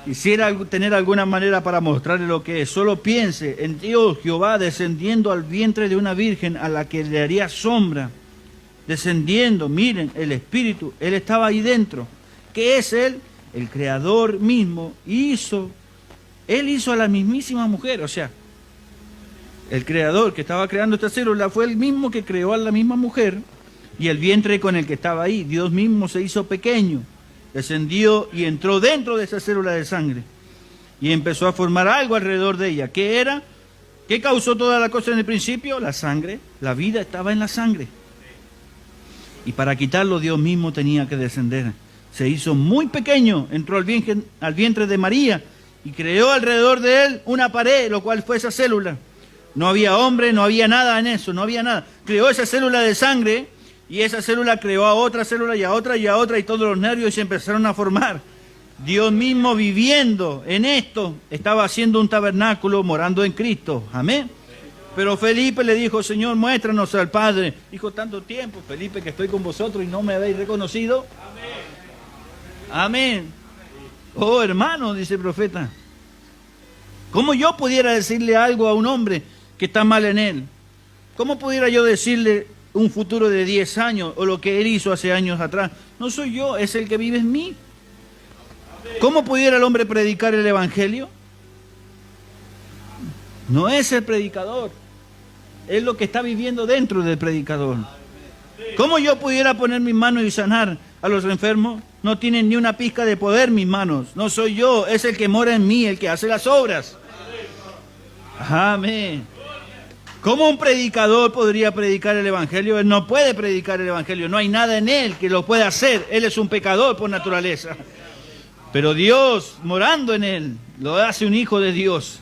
Quisiera tener alguna manera para mostrarle lo que es. Solo piense en Dios, Jehová, descendiendo al vientre de una virgen a la que le haría sombra. Descendiendo, miren, el Espíritu, Él estaba ahí dentro. ¿Qué es Él? El Creador mismo Él hizo a la mismísima mujer, o sea, el Creador que estaba creando esta célula fue el mismo que creó a la misma mujer y el vientre con el que estaba ahí. Dios mismo se hizo pequeño, descendió y entró dentro de esa célula de sangre y empezó a formar algo alrededor de ella. ¿Qué era? ¿Qué causó toda la cosa en el principio? La sangre. La vida estaba en la sangre. Y para quitarlo Dios mismo tenía que descender. Se hizo muy pequeño, entró al vientre de María y creó alrededor de él una pared, lo cual fue esa célula. No había hombre, no había nada en eso, no había nada. Creó esa célula de sangre y esa célula creó a otra célula y a otra y a otra y todos los nervios se empezaron a formar. Dios mismo viviendo en esto estaba haciendo un tabernáculo morando en Cristo. Amén. Pero Felipe le dijo, Señor, muéstranos al Padre. Dijo, tanto tiempo, Felipe, que estoy con vosotros y no me habéis reconocido. Amén. Oh, hermano, dice el profeta, ¿cómo yo pudiera decirle algo a un hombre que está mal en él? ¿Cómo pudiera yo decirle un futuro de 10 años o lo que él hizo hace años atrás? No soy yo, es el que vive en mí. ¿Cómo pudiera el hombre predicar el Evangelio? No es el predicador, es lo que está viviendo dentro del predicador. ¿Cómo yo pudiera poner mis manos y sanar a los enfermos? No tienen ni una pizca de poder mis manos. No soy yo, es el que mora en mí, el que hace las obras. Amén. ¿Cómo un predicador podría predicar el Evangelio? Él no puede predicar el Evangelio. No hay nada en él que lo pueda hacer. Él es un pecador por naturaleza. Pero Dios, morando en él, lo hace un hijo de Dios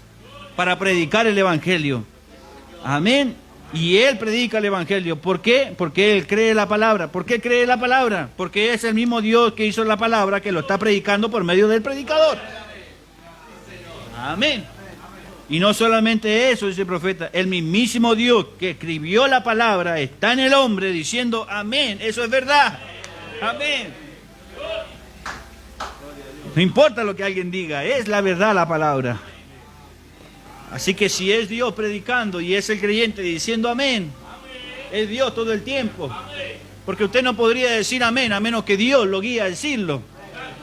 para predicar el Evangelio. Amén. Y él predica el Evangelio. ¿Por qué? Porque él cree la palabra. ¿Por qué cree la palabra? Porque es el mismo Dios que hizo la palabra que lo está predicando por medio del predicador. Amén. Y no solamente eso, dice el profeta, el mismísimo Dios que escribió la palabra está en el hombre diciendo amén. Eso es verdad. Amén. No importa lo que alguien diga, es la verdad la palabra. Así que si es Dios predicando y es el creyente diciendo amén, es Dios todo el tiempo. Porque usted no podría decir amén a menos que Dios lo guíe a decirlo.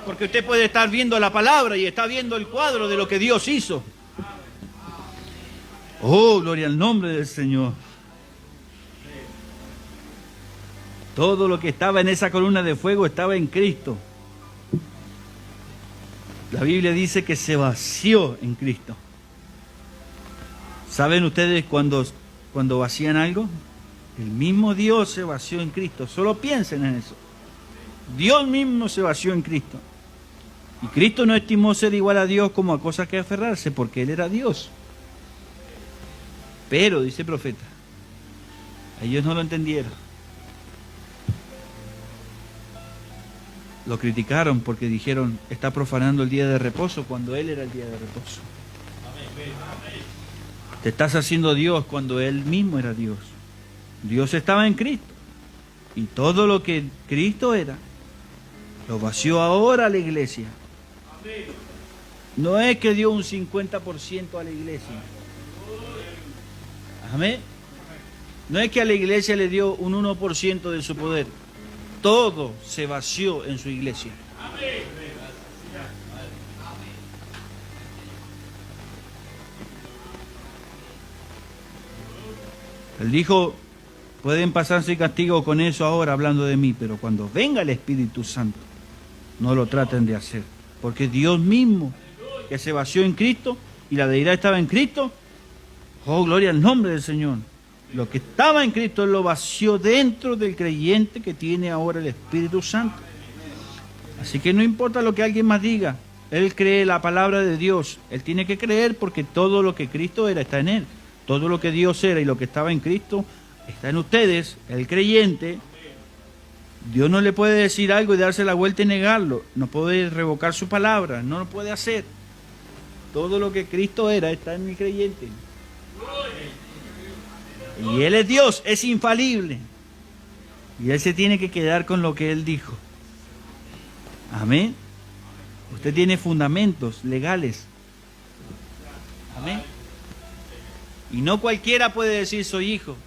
Porque usted puede estar viendo la palabra y está viendo el cuadro de lo que Dios hizo. Oh, gloria al nombre del Señor. Todo lo que estaba en esa columna de fuego estaba en Cristo. La Biblia dice que se vació en Cristo. ¿Saben ustedes cuando vacían algo? El mismo Dios se vació en Cristo. Solo piensen en eso. Dios mismo se vació en Cristo. Y Cristo no estimó ser igual a Dios como a cosa que aferrarse, porque Él era Dios. Pero, dice el profeta, ellos no lo entendieron. Lo criticaron porque dijeron, está profanando el día de reposo cuando Él era el día de reposo. Te estás haciendo Dios cuando Él mismo era Dios. Dios estaba en Cristo. Y todo lo que Cristo era, lo vació ahora a la iglesia. No es que dio un 50% a la iglesia. Amén. No es que a la iglesia le dio un 1% de su poder. Todo se vació en su iglesia. Él dijo, pueden pasarse castigo con eso ahora hablando de mí, pero cuando venga el Espíritu Santo, no lo traten de hacer. Porque Dios mismo, que se vació en Cristo, y la deidad estaba en Cristo, oh, gloria al nombre del Señor. Lo que estaba en Cristo, Él lo vació dentro del creyente que tiene ahora el Espíritu Santo. Así que no importa lo que alguien más diga, Él cree la palabra de Dios. Él tiene que creer porque todo lo que Cristo era está en Él. Todo lo que Dios era y lo que estaba en Cristo está en ustedes, el creyente. Dios no le puede decir algo y darse la vuelta y negarlo. No puede revocar su palabra, no lo puede hacer. Todo lo que Cristo era está en el creyente. Y Él es Dios, es infalible. Y Él se tiene que quedar con lo que Él dijo. Amén. Usted tiene fundamentos legales. Amén. Y no cualquiera puede decir soy hijo.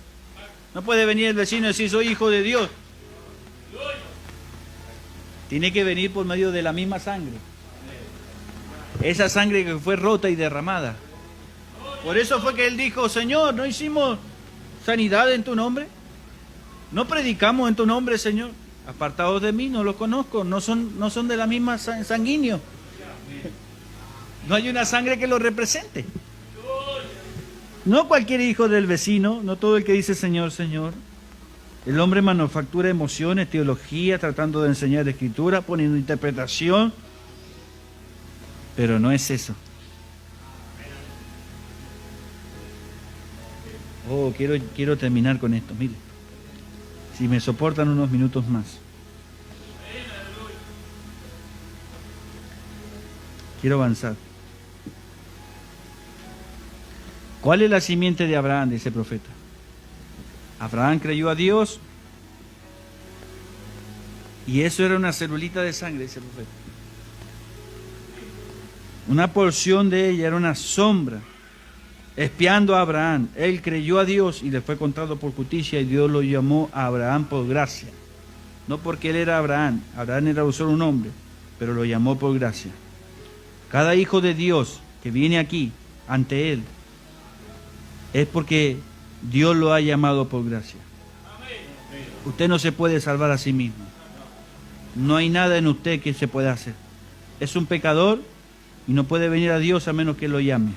No puede venir el vecino y decir soy hijo de Dios. Tiene que venir por medio de la misma sangre. Esa sangre que fue rota y derramada. Por eso fue que Él dijo, Señor, ¿no hicimos sanidad en tu nombre? ¿No predicamos en tu nombre, Señor? Apartados de mí, no los conozco, no son de la misma sanguíneo. No hay una sangre que los represente. No cualquier hijo del vecino, no todo el que dice Señor, Señor. El hombre manufactura emociones, teología, tratando de enseñar escritura, poniendo interpretación. Pero no es eso. Oh, quiero terminar con esto, mire. Si me soportan unos minutos más. Quiero avanzar. ¿Cuál es la simiente de Abraham? Dice el profeta. Abraham creyó a Dios y eso era una celulita de sangre, dice el profeta. Una porción de ella era una sombra, espiando a Abraham. Él creyó a Dios y le fue contado por justicia y Dios lo llamó a Abraham por gracia. No porque él era Abraham, Abraham era solo un hombre, pero lo llamó por gracia. Cada hijo de Dios que viene aquí ante Él es porque Dios lo ha llamado por gracia. Usted no se puede salvar a sí mismo. No hay nada en usted que se pueda hacer. Es un pecador y no puede venir a Dios a menos que lo llame.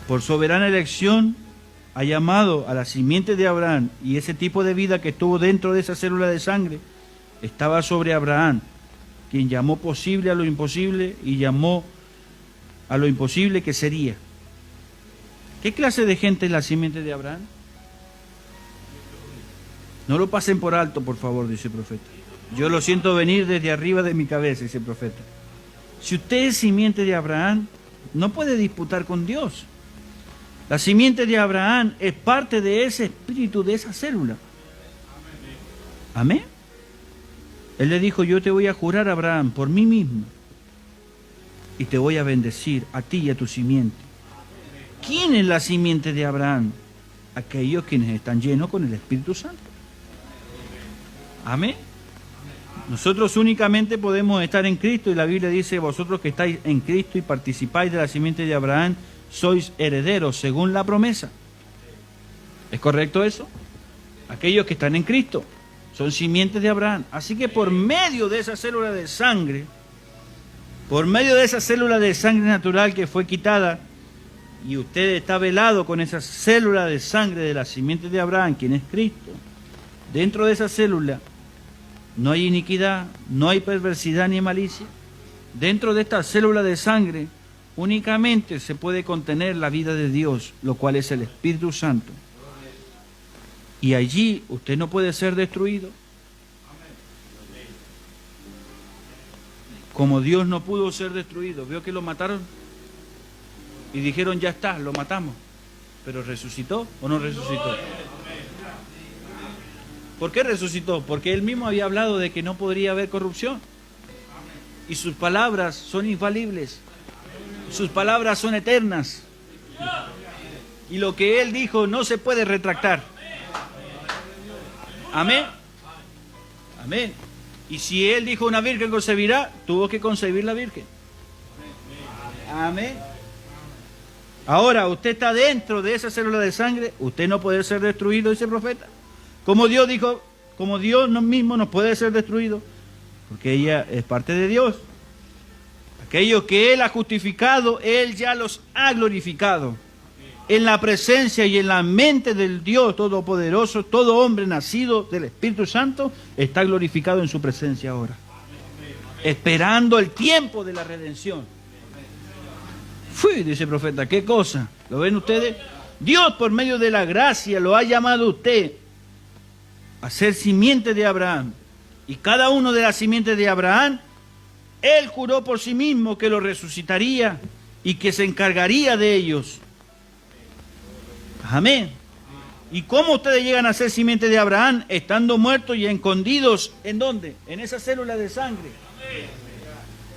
Por soberana elección ha llamado a la simiente de Abraham y ese tipo de vida que estuvo dentro de esa célula de sangre estaba sobre Abraham, quien llamó posible a lo imposible y llamó a lo imposible que sería. ¿Qué clase de gente es la simiente de Abraham? No lo pasen por alto, por favor, dice el profeta. Yo lo siento venir desde arriba de mi cabeza, dice el profeta. Si usted es simiente de Abraham, no puede disputar con Dios. La simiente de Abraham es parte de ese espíritu, de esa célula. Amén. Él le dijo, yo te voy a jurar, Abraham, por mí mismo, y te voy a bendecir a ti y a tu simiente. ¿Quién es la simiente de Abraham? Aquellos quienes están llenos con el Espíritu Santo. Amén. Nosotros únicamente podemos estar en Cristo, y la Biblia dice, vosotros que estáis en Cristo y participáis de la simiente de Abraham, sois herederos según la promesa. ¿Es correcto eso? Aquellos que están en Cristo son simientes de Abraham. Así que por medio de esa célula de sangre, por medio de esa célula de sangre natural que fue quitada, y usted está velado con esa célula de sangre de la simiente de Abraham, quien es Cristo, dentro de esa célula no hay iniquidad, no hay perversidad ni malicia. Dentro de esta célula de sangre únicamente se puede contener la vida de Dios, lo cual es el Espíritu Santo. Y allí usted no puede ser destruido. Como Dios no pudo ser destruido. ¿Vio que lo mataron? Y dijeron, ya está, lo matamos. Pero ¿resucitó o no resucitó? ¿Por qué resucitó? Porque él mismo había hablado de que no podría haber corrupción. Y sus palabras son infalibles. Sus palabras son eternas. Y lo que él dijo no se puede retractar. Amén. Amén. Y si él dijo una virgen concebirá, tuvo que concebir la virgen. Amén. Ahora, usted está dentro de esa célula de sangre, usted no puede ser destruido, dice el profeta. Como Dios dijo, como Dios mismo no puede ser destruido, porque ella es parte de Dios. Aquellos que Él ha justificado, Él ya los ha glorificado. En la presencia y en la mente del Dios Todopoderoso, todo hombre nacido del Espíritu Santo está glorificado en su presencia ahora. Esperando el tiempo de la redención. Dice el profeta, ¿qué cosa? ¿Lo ven ustedes? Dios por medio de la gracia lo ha llamado a usted a ser simiente de Abraham. Y cada uno de las simientes de Abraham, Él juró por sí mismo que lo resucitaría y que se encargaría de ellos. Amén. ¿Y cómo ustedes llegan a ser simiente de Abraham? Estando muertos y escondidos, ¿en dónde? En esa célula de sangre.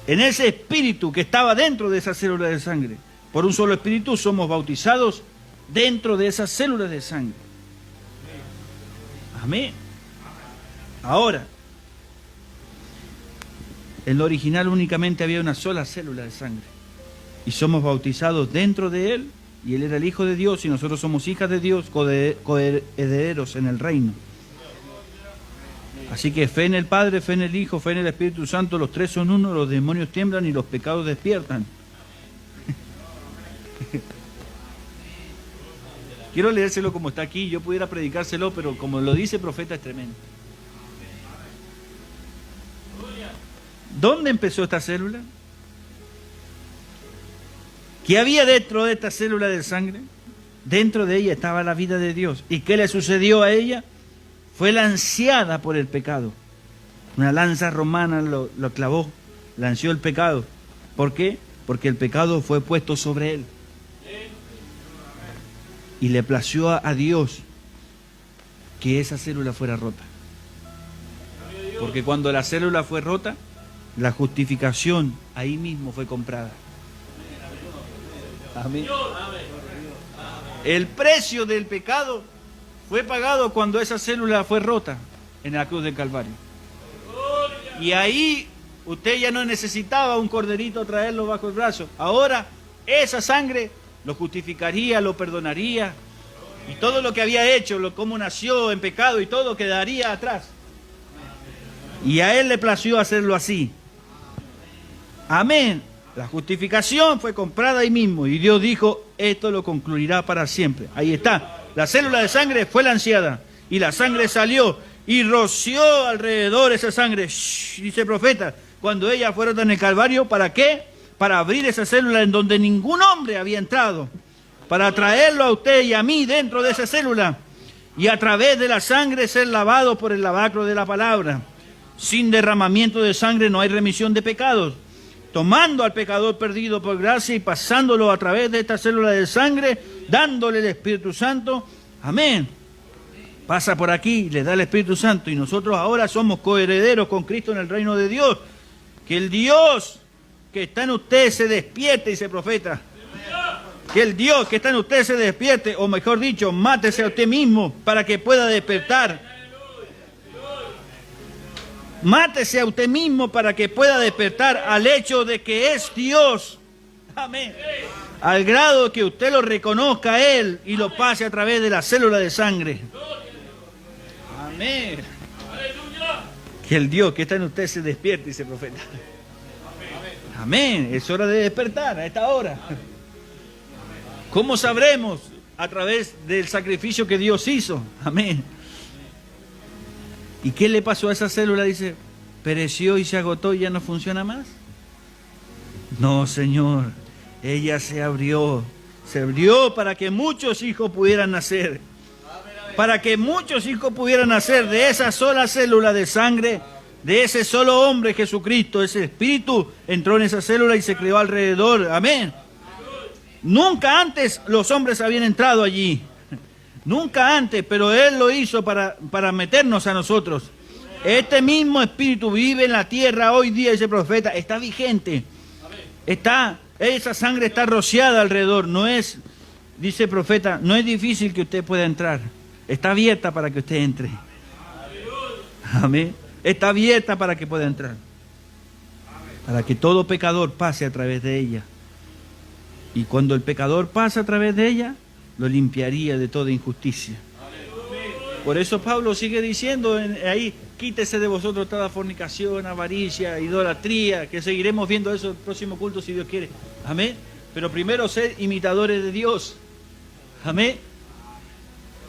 En ese espíritu que estaba dentro de esa célula de sangre. Por un solo espíritu somos bautizados dentro de esas células de sangre. Amén. Ahora, en lo original únicamente había una sola célula de sangre. Y somos bautizados dentro de Él. Y Él era el Hijo de Dios y nosotros somos hijas de Dios, coherederos en el reino. Así que fe en el Padre, fe en el Hijo, fe en el Espíritu Santo, los tres son uno, los demonios tiemblan y los pecados despiertan. Quiero leérselo como está aquí, yo pudiera predicárselo, pero como lo dice el profeta es tremendo. ¿Dónde empezó esta célula? ¿Qué había dentro de esta célula de sangre? Dentro de ella estaba la vida de Dios. ¿Y qué le sucedió a ella? Fue lanceada por el pecado. Una lanza romana lo clavó, lanció el pecado. ¿Por qué? Porque el pecado fue puesto sobre él. Y le plació a Dios que esa célula fuera rota. Porque cuando la célula fue rota, la justificación ahí mismo fue comprada. Amén. El precio del pecado fue pagado cuando esa célula fue rota en la cruz del Calvario. Y ahí usted ya no necesitaba un corderito traerlo bajo el brazo. Ahora esa sangre lo justificaría, lo perdonaría. Y todo lo que había hecho, cómo nació en pecado y todo quedaría atrás. Y a Él le plació hacerlo así. Amén. La justificación fue comprada ahí mismo y Dios dijo, esto lo concluirá para siempre. Ahí está. La célula de sangre fue lanceada y la sangre salió y roció alrededor esa sangre. Shh, dice el profeta, cuando ellas fueron en el Calvario, ¿para qué? Para abrir esa célula en donde ningún hombre había entrado. Para traerlo a usted y a mí dentro de esa célula y a través de la sangre ser lavado por el lavacro de la palabra. Sin derramamiento de sangre no hay remisión de pecados. tomando al pecador perdido por gracia y pasándolo a través de esta célula de sangre, dándole el Espíritu Santo. Amén. Pasa por aquí, le da el Espíritu Santo y nosotros ahora somos coherederos con Cristo en el reino de Dios. Que el Dios que está en usted se despierte, dice el profeta. Que el Dios que está en usted se despierte, o mejor dicho, mátese a usted mismo para que pueda despertar. Mátese a usted mismo para que pueda despertar al hecho de que es Dios. Amén. Al grado que usted lo reconozca a Él y lo pase a través de la célula de sangre. Amén. Que el Dios que está en usted se despierte, dice el profeta. Amén. Es hora de despertar a esta hora. ¿Cómo sabremos? A través del sacrificio que Dios hizo. Amén. ¿Y qué le pasó a esa célula? Dice, pereció y se agotó y ya no funciona más. No, Señor. Ella se abrió para que muchos hijos pudieran nacer. Para que muchos hijos pudieran nacer de esa sola célula de sangre, de ese solo hombre Jesucristo. Ese espíritu entró en esa célula y se creó alrededor. Amén. Nunca antes los hombres habían entrado allí. Nunca antes, pero Él lo hizo para meternos a nosotros. Este mismo espíritu vive en la tierra hoy día, dice el profeta. Está vigente. Esa sangre está rociada alrededor. No es, dice el profeta, no es difícil que usted pueda entrar. Está abierta para que usted entre. Amén. Está abierta para que pueda entrar. Para que todo pecador pase a través de ella. Y cuando el pecador pasa a través de ella, lo limpiaría de toda injusticia. Por eso Pablo sigue diciendo ahí, quítese de vosotros toda fornicación, avaricia, idolatría, que seguiremos viendo eso el próximo culto si Dios quiere. Amén. Pero primero sed imitadores de Dios. Amén.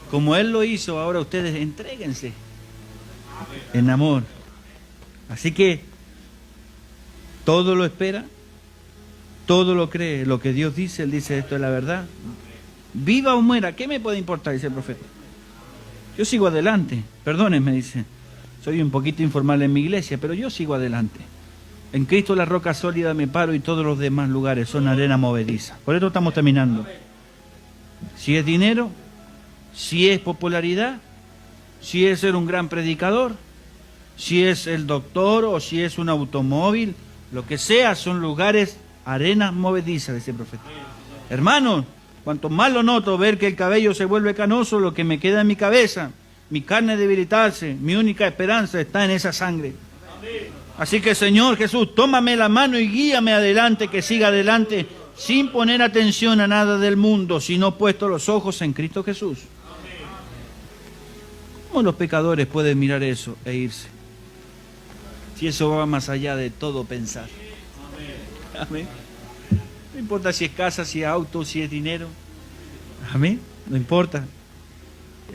Como Él lo hizo, ahora ustedes entréguense en amor. Así que todo lo espera, todo lo cree, lo que Dios dice, Él dice esto es la verdad. Viva o muera, ¿qué me puede importar? Dice el profeta. Yo sigo adelante, perdónenme, dice. Soy un poquito informal en mi iglesia, pero yo sigo adelante. En Cristo la roca sólida me paro y todos los demás lugares son arena movediza. Por eso estamos terminando. Si es dinero, si es popularidad, si es ser un gran predicador, si es el doctor o si es un automóvil, lo que sea, son lugares, arenas movedizas, dice el profeta. Hermanos, cuanto más lo noto ver que el cabello se vuelve canoso, lo que me queda en mi cabeza, mi carne debilitarse, mi única esperanza está en esa sangre. Así que, Señor Jesús, tómame la mano y guíame adelante, que siga adelante, sin poner atención a nada del mundo, sino puesto los ojos en Cristo Jesús. ¿Cómo los pecadores pueden mirar eso e irse? Si eso va más allá de todo pensar. Amén. No importa si es casa, si es auto, si es dinero. Amén. No importa.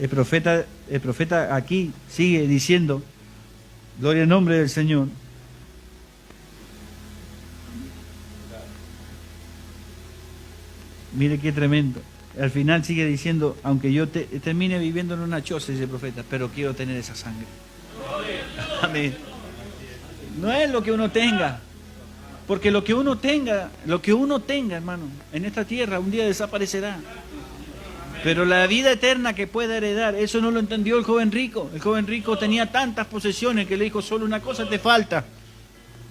El profeta aquí sigue diciendo, gloria al nombre del Señor. Mire qué tremendo. Al final sigue diciendo, aunque yo termine viviendo en una choza, dice el profeta, pero quiero tener esa sangre. Amén. No es lo que uno tenga, porque lo que uno tenga, hermano, en esta tierra un día desaparecerá. Pero la vida eterna que puede heredar, eso no lo entendió el joven rico. El joven rico tenía tantas posesiones que le dijo, solo una cosa te falta.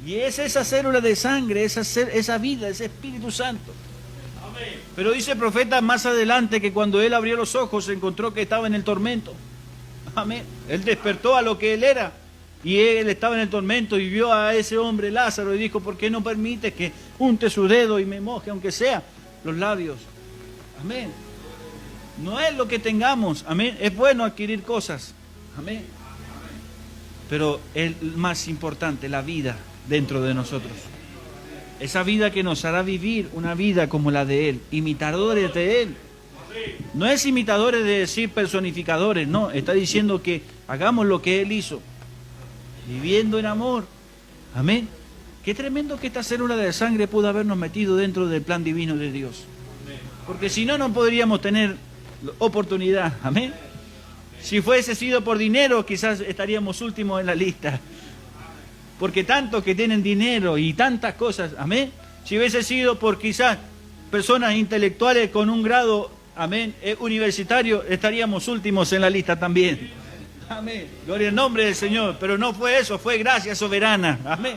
Y es esa célula de sangre, esa vida, ese Espíritu Santo. Pero dice el profeta más adelante que cuando él abrió los ojos se encontró que estaba en el tormento. Amén. Él despertó a lo que él era y él estaba en el tormento y vio a ese hombre Lázaro y dijo, ¿por qué no permites que unte su dedo y me moje, aunque sea los labios? Amén. No es lo que tengamos, amén. Es bueno adquirir cosas, amén. Pero el más importante, la vida dentro de nosotros. Esa vida que nos hará vivir una vida como la de Él, imitadores de Él. No es imitadores de decir personificadores, no, está diciendo que hagamos lo que Él hizo, viviendo en amor. Amén. Qué tremendo que esta célula de sangre pudo habernos metido dentro del plan divino de Dios. Porque si no, no podríamos tener oportunidad. Amén. Si fuese sido por dinero, quizás estaríamos últimos en la lista. porque tantos que tienen dinero y tantas cosas, amén. Si hubiese sido por quizás personas intelectuales con un grado, amén, universitario, estaríamos últimos en la lista también. Amén. Gloria al nombre del Señor. Pero no fue eso, fue gracia soberana. Amén.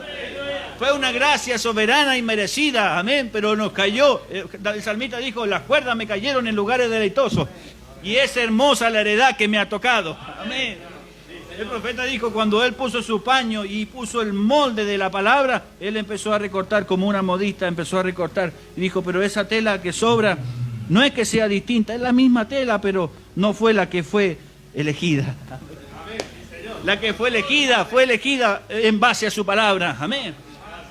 Fue una gracia soberana y merecida. Amén. Pero nos cayó. El salmista dijo, las cuerdas me cayeron en lugares deleitosos. Y es hermosa la heredad que me ha tocado. Amén. El profeta dijo, cuando él puso su paño y puso el molde de la palabra, él empezó a recortar como una modista, empezó a recortar. Y dijo, pero esa tela que sobra, no es que sea distinta, es la misma tela, pero no fue la que fue elegida. La que fue elegida en base a su palabra. Amén.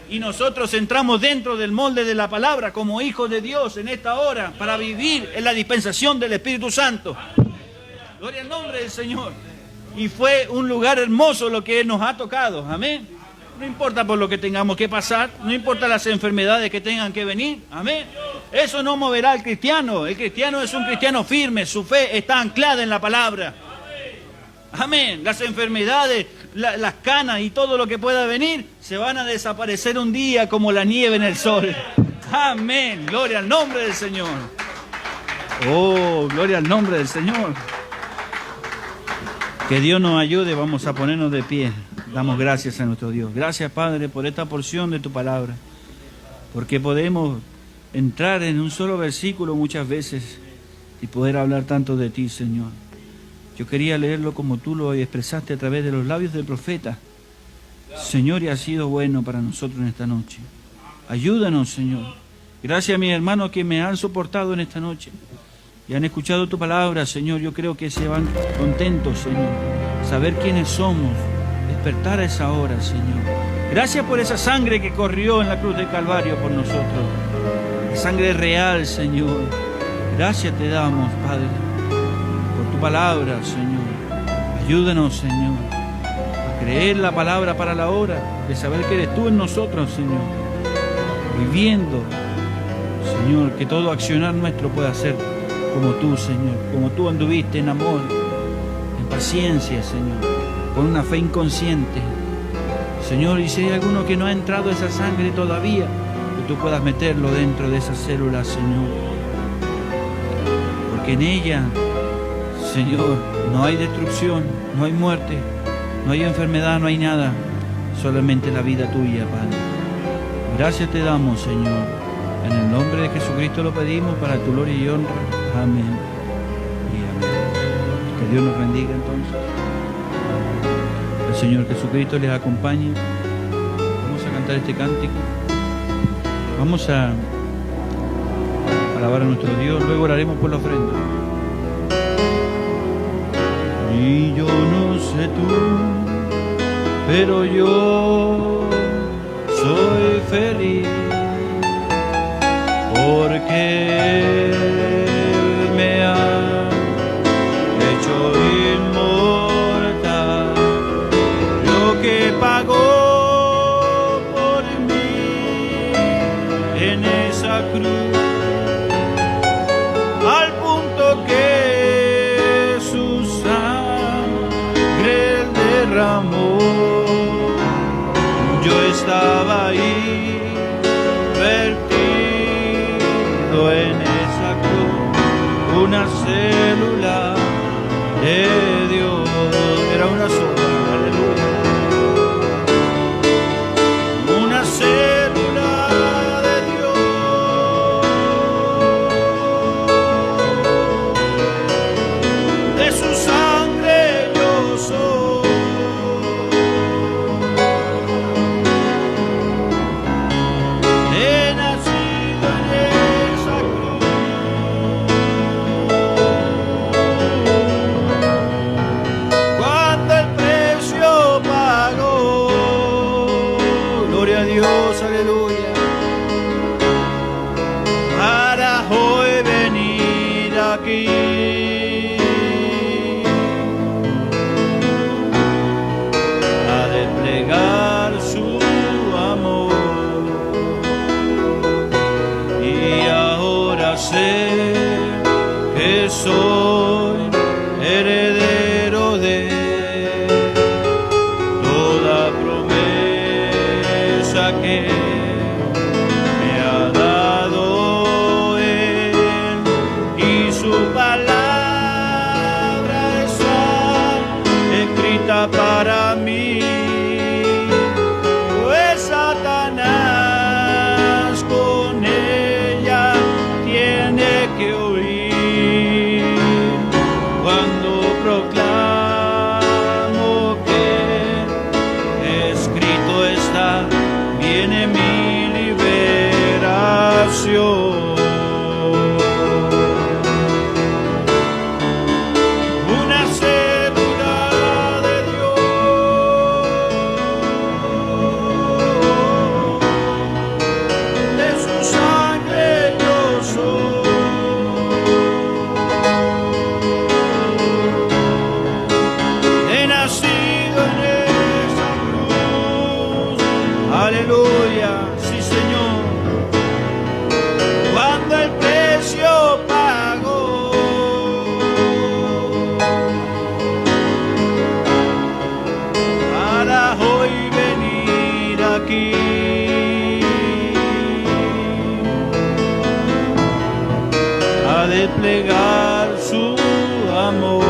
Y nosotros entramos dentro del molde de la palabra como hijos de Dios en esta hora para vivir en la dispensación del Espíritu Santo. Gloria al nombre del Señor. Y fue un lugar hermoso lo que nos ha tocado. Amén. No importa por lo que tengamos que pasar, no importa las enfermedades que tengan que venir. Amén. Eso no moverá al cristiano. El cristiano es un cristiano firme, su fe está anclada en la palabra. Amén. Las enfermedades, las canas y todo lo que pueda venir se van a desaparecer un día como la nieve en el sol. Amén. Gloria al nombre del Señor. Oh, gloria al nombre del Señor. Que Dios nos ayude, vamos a ponernos de pie. Damos gracias a nuestro Dios. Gracias, Padre, por esta porción de tu palabra. Porque podemos entrar en un solo versículo muchas veces y poder hablar tanto de ti, Señor. Yo quería leerlo como tú lo expresaste a través de los labios del profeta. Señor, y ha sido bueno para nosotros en esta noche. Ayúdanos, Señor. Gracias a mis hermanos que me han soportado en esta noche y han escuchado tu palabra, Señor. Yo creo que se van contentos, Señor. Saber quiénes somos, despertar a esa hora, Señor. Gracias por esa sangre que corrió en la cruz del Calvario por nosotros. La sangre real, Señor. Gracias te damos, Padre, por tu palabra, Señor. Ayúdanos, Señor, a creer la palabra para la hora, de saber que eres tú en nosotros, Señor. Viviendo, Señor, que todo accionar nuestro pueda ser como tú, Señor, como tú anduviste en amor, en paciencia, Señor, con una fe inconsciente. Señor, y si hay alguno que no ha entrado esa sangre todavía, que tú puedas meterlo dentro de esas células, Señor. Porque en ella, Señor, no hay destrucción, no hay muerte, no hay enfermedad, no hay nada, solamente la vida tuya, Padre. Gracias te damos, Señor. En el nombre de Jesucristo lo pedimos para tu gloria y honra. Amén y amén. Que Dios nos bendiga entonces. El Señor Jesucristo les acompañe. Vamos a cantar este cántico. Vamos a alabar a nuestro Dios. Luego oraremos por la ofrenda. Y yo no sé tú, pero yo soy feliz. Porque Él me ha hecho inmortal, lo que pagó por mí en esa cruz, al punto que su sangre Él derramó. Yo estaba ahí, en esa cruz, una célula de Dios, era una sola, aleluya, una célula de Dios, de su sangre yo soy. He nacido en esa cruz. vida para mí, pues Satanás con ella tiene que oír cuando proclamo que escrito está, viene mi liberación. Aleluya, sí Señor, cuando el precio pagó, para hoy venir aquí, a desplegar su amor.